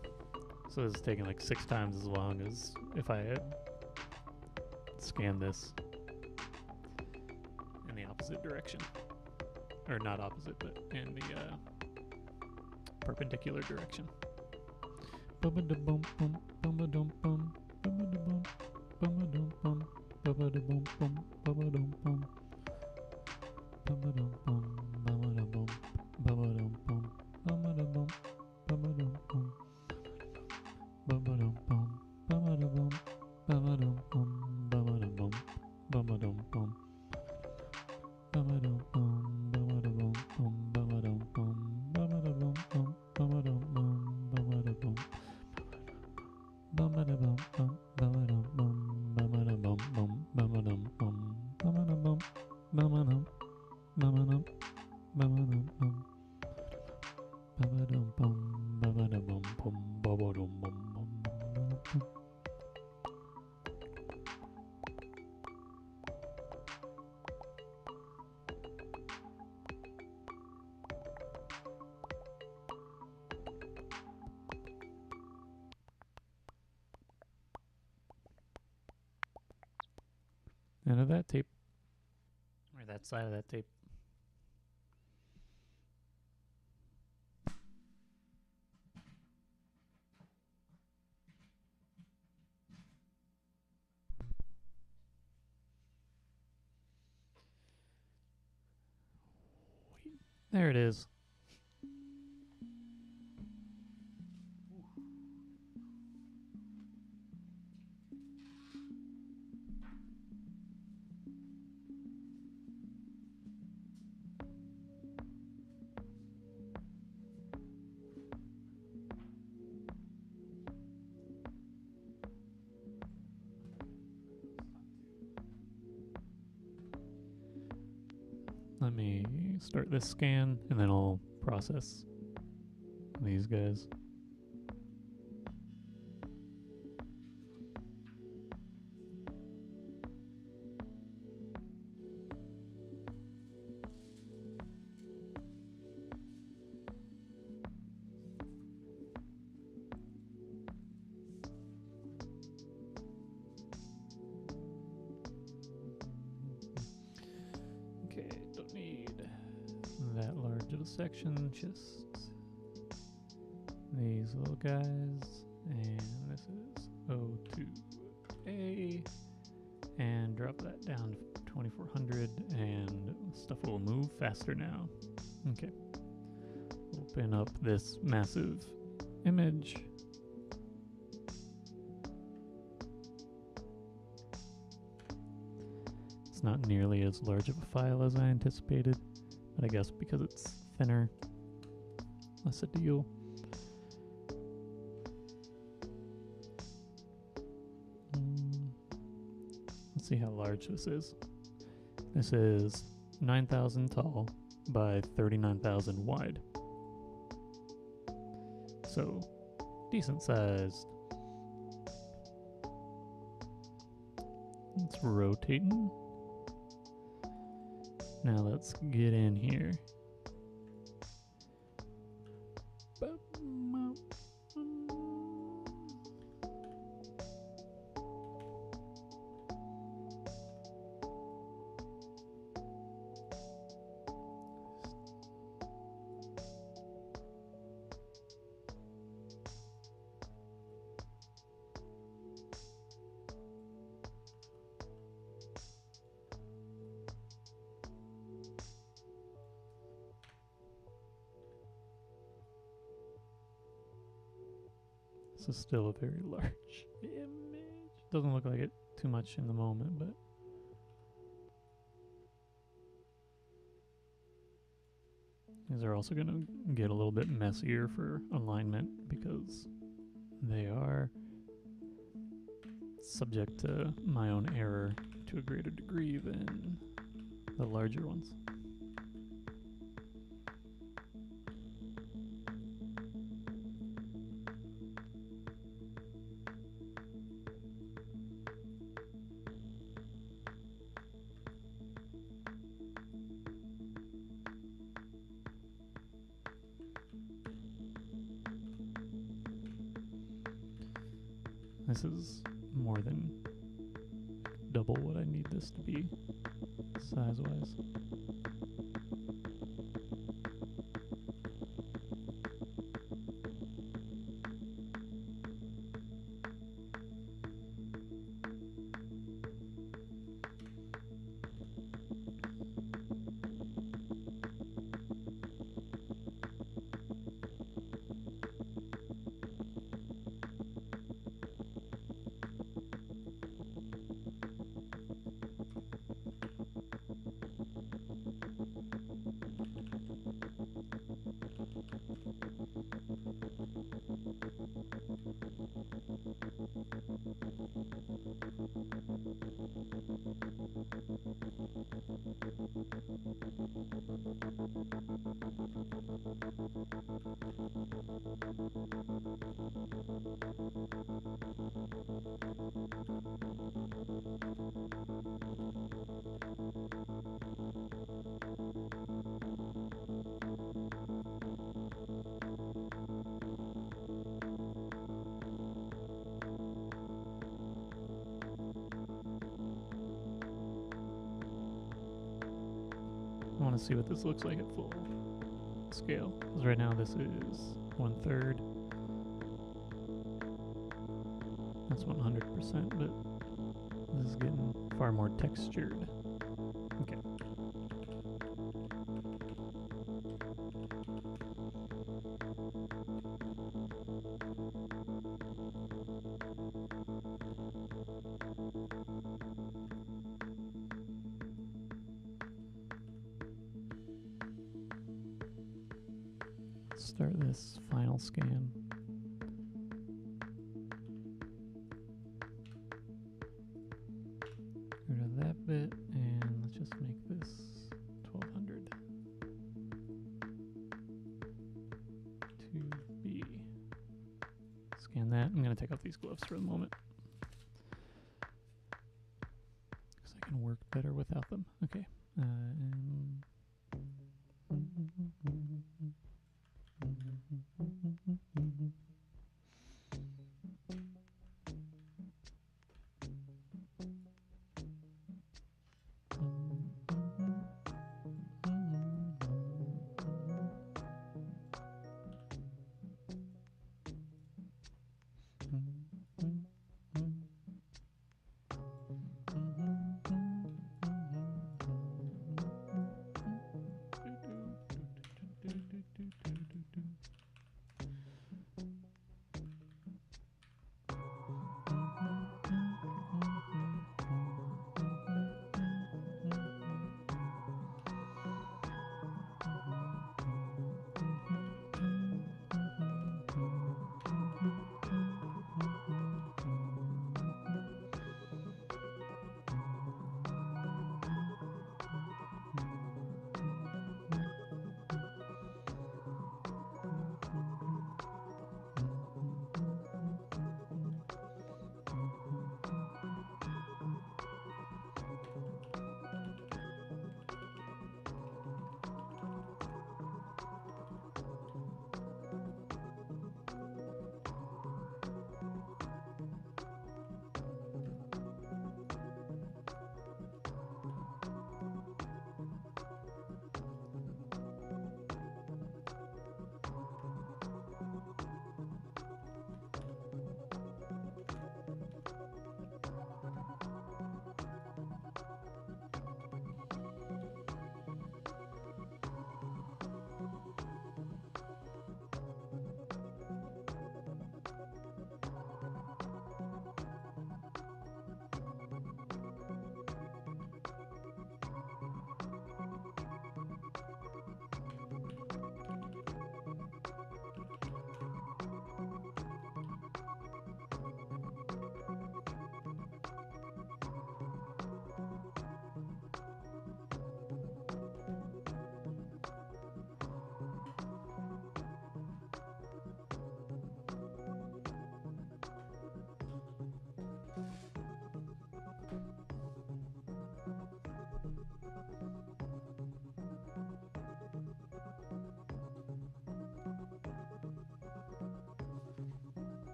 So it's taking like 6 times as long as if I had scanned this in the opposite direction. Or not opposite, but in the perpendicular direction. End of that tape. Or that side of that tape. There it is. Let me start this scan, and then I'll process these guys. Okay, don't need that large of a section, just these little guys, and this is O2A, and drop that down to 2400, and stuff will move faster now. Okay, open up this massive image. It's not nearly as large of a file as I anticipated, but I guess because it's thinner, less a deal. Let's see how large this is. This is 9,000 tall by 39,000 wide. So, decent sized. It's rotating. Now let's get in here. This is still a very large image. Doesn't look like it too much in the moment, but these are also going to get a little bit messier for alignment because they are subject to my own error to a greater degree than the larger ones. This is more than double what I need this to be, size-wise. I want to see what this looks like at full scale, because right now this is 1/3. That's 100%, but this is getting far more textured. Okay. Start this final scan. Get rid of that bit, and let's just make this 1200 2B. Scan that. I'm going to take off these gloves for the moment because I can work better without them. Okay.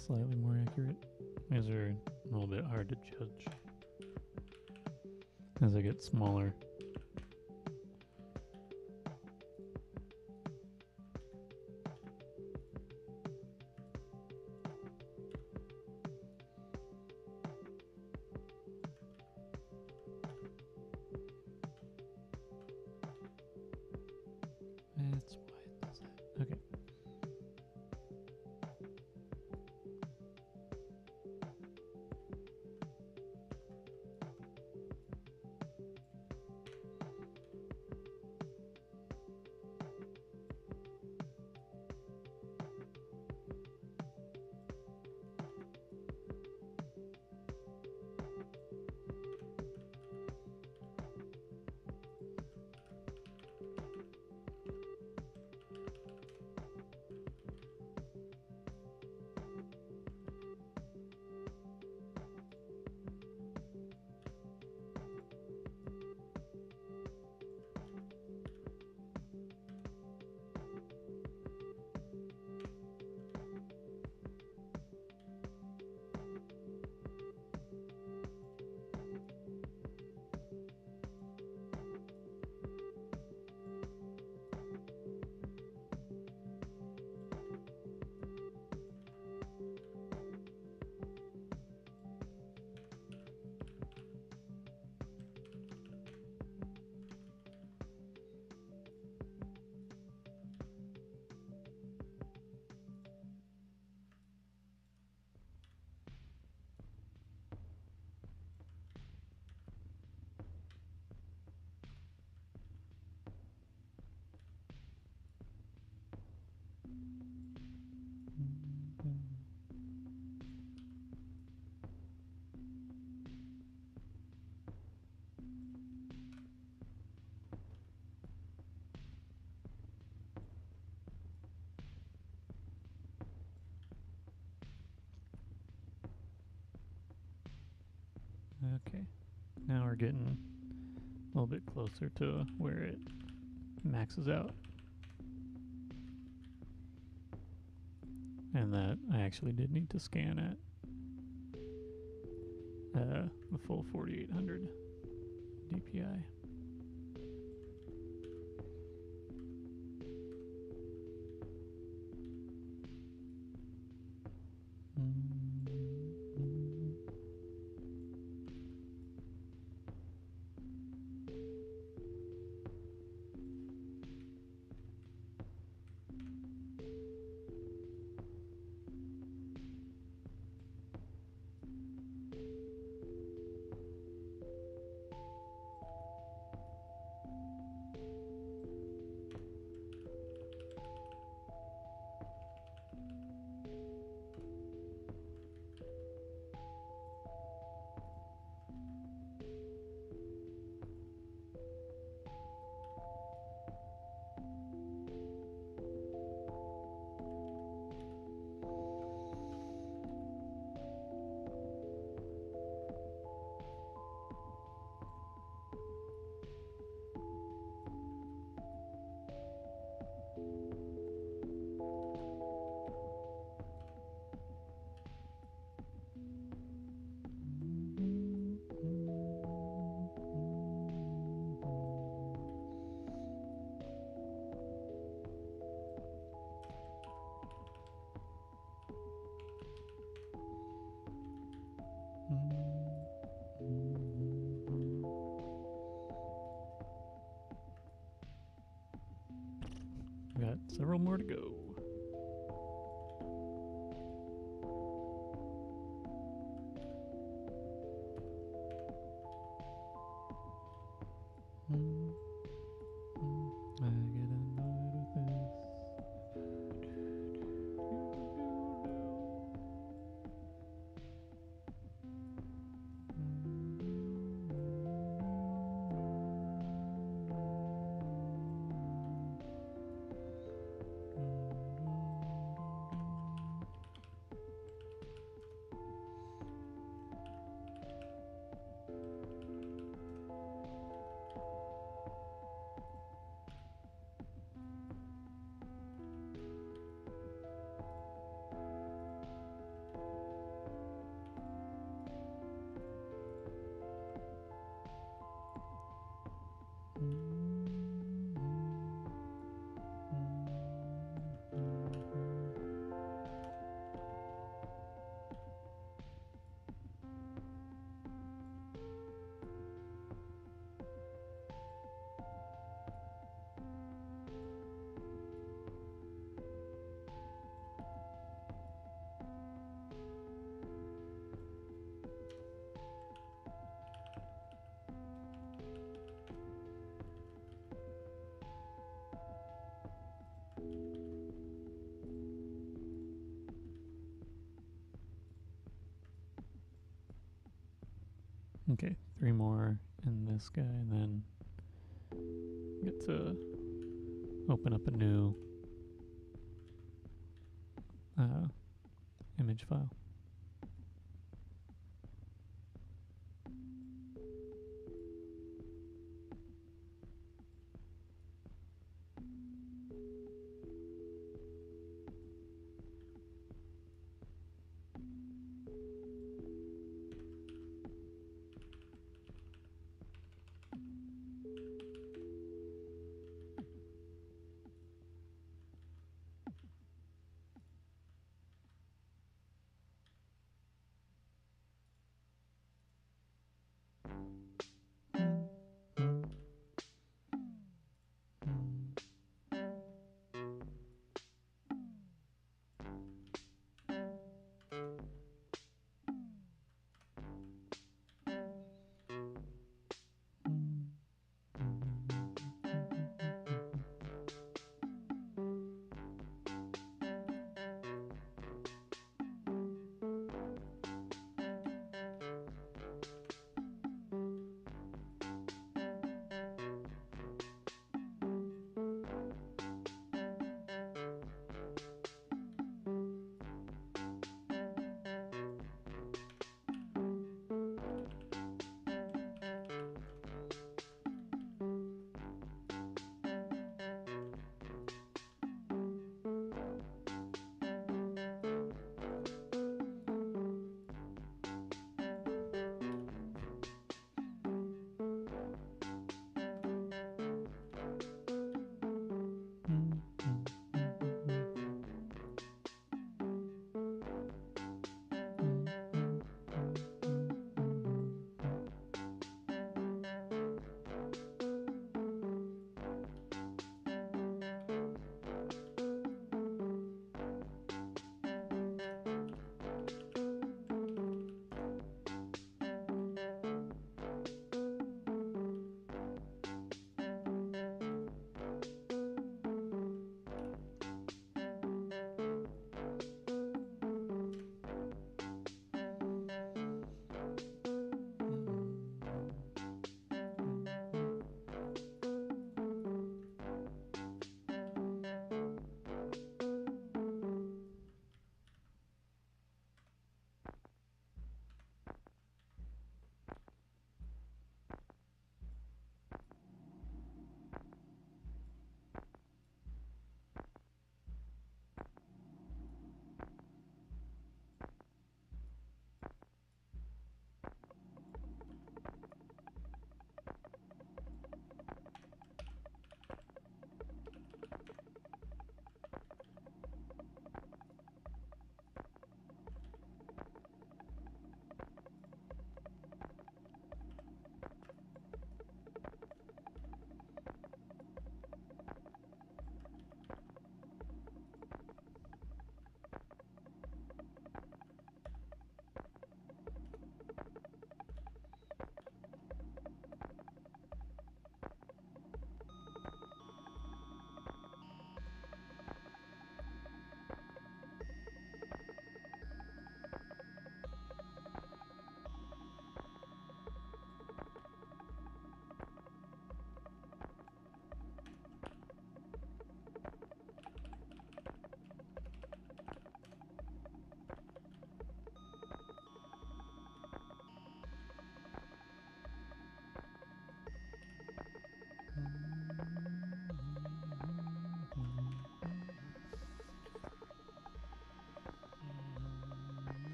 slightly more accurate. These are a little bit hard to judge as I get smaller. That's why it does that. Okay. Okay, now we're getting a little bit closer to where it maxes out. And that I actually did need to scan at the full 4800 DPI. Got several more to go. I get annoyed with this. Okay, 3 more in this guy, and then get to open up a new image file.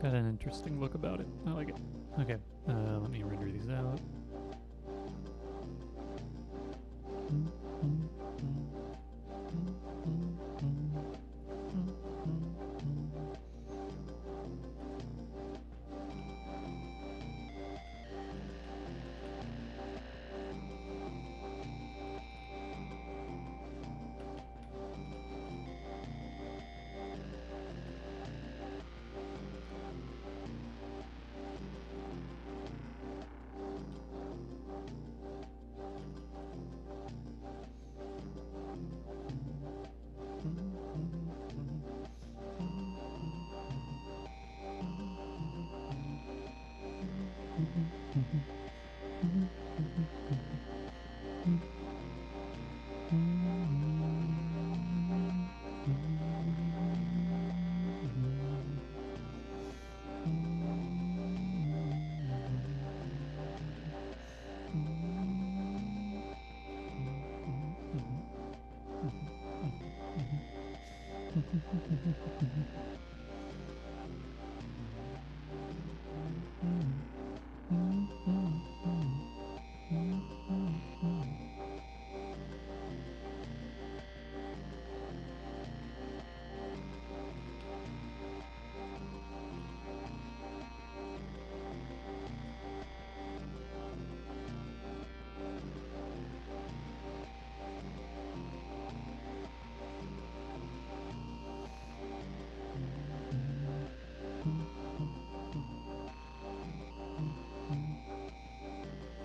Got an interesting look about it. I like it. Okay, let me render these out.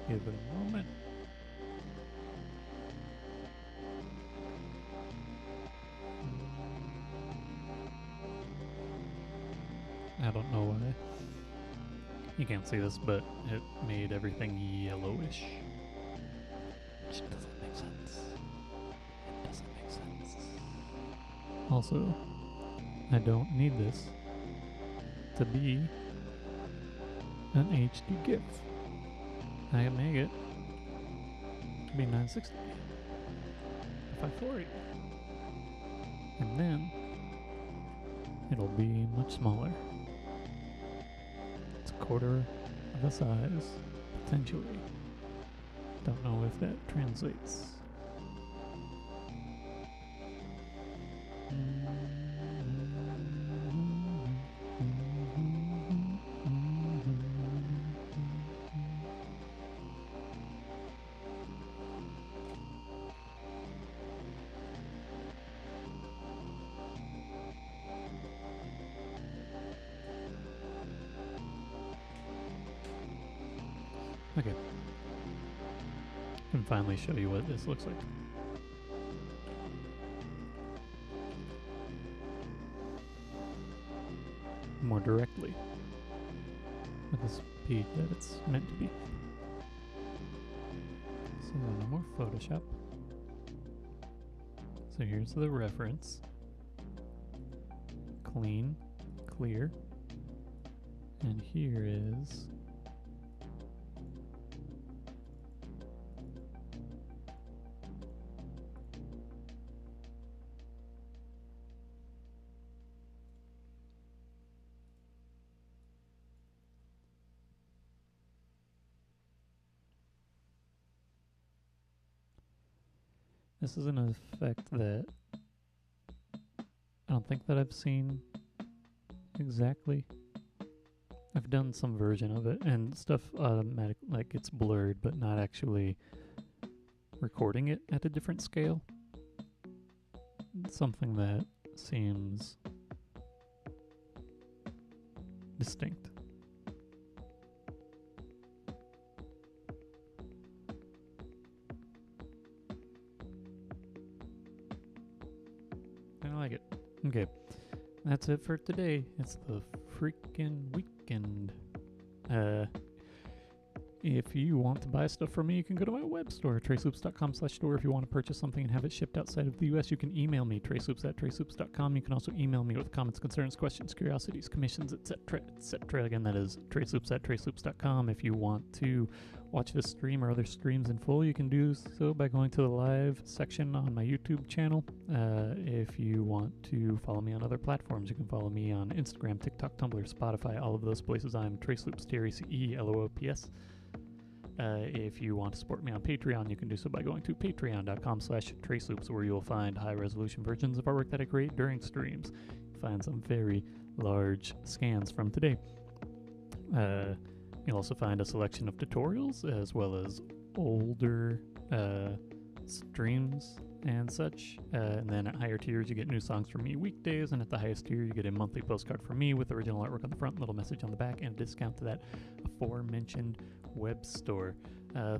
Give it a moment. I don't know why. You can't see this, but it made everything yellowish. Which doesn't make sense. It doesn't make sense. Also, I don't need this to be an HD GIF. I can make it to be 960, 540, and then it'll be much smaller. It's a quarter of the size, potentially. Don't know if that translates. Okay. I can finally show you what this looks like. More directly. With the speed that it's meant to be. So no more Photoshop. So here's the reference. Clean, clear. And here is this is an effect that I don't think that I've seen exactly. I've done some version of it, and stuff automatic like gets blurred, but not actually recording it at a different scale. It's something that seems distinct. I like it. Okay, that's it for today. It's the freaking weekend. If you want to buy stuff from me, you can go to my web store, traceloops.com/store. If you want to purchase something and have it shipped outside of the U.S., you can email me, traceloops@traceloops.com. You can also email me with comments, concerns, questions, curiosities, commissions, etc., etc. Again, that is traceloops@traceloops.com. If you want to watch this stream or other streams in full, you can do so by going to the live section on my YouTube channel. If you want to follow me on other platforms, you can follow me on Instagram, TikTok, Tumblr, Spotify, all of those places. I'm Traceloops, TRACELOOPS. If you want to support me on Patreon, you can do so by going to patreon.com/traceloops, where you'll find high-resolution versions of artwork that I create during streams. You'll find some very large scans from today. You'll also find a selection of tutorials, as well as older streams and such. And then at higher tiers, you get new songs from me weekdays, and at the highest tier, you get a monthly postcard from me with original artwork on the front, little message on the back, and a discount to that aforementioned web store.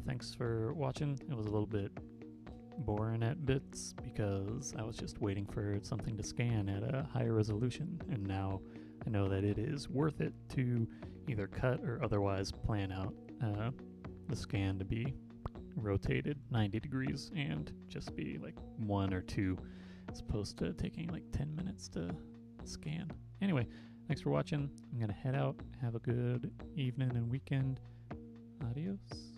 Thanks for watching. It was a little bit boring at bits because I was just waiting for something to scan at a higher resolution, and now I know that it is worth it to either cut or otherwise plan out the scan to be rotated 90 degrees and just be like 1 or 2 as opposed to taking like 10 minutes to scan. Anyway, thanks for watching. I'm gonna head out. Have a good evening and weekend. Adios.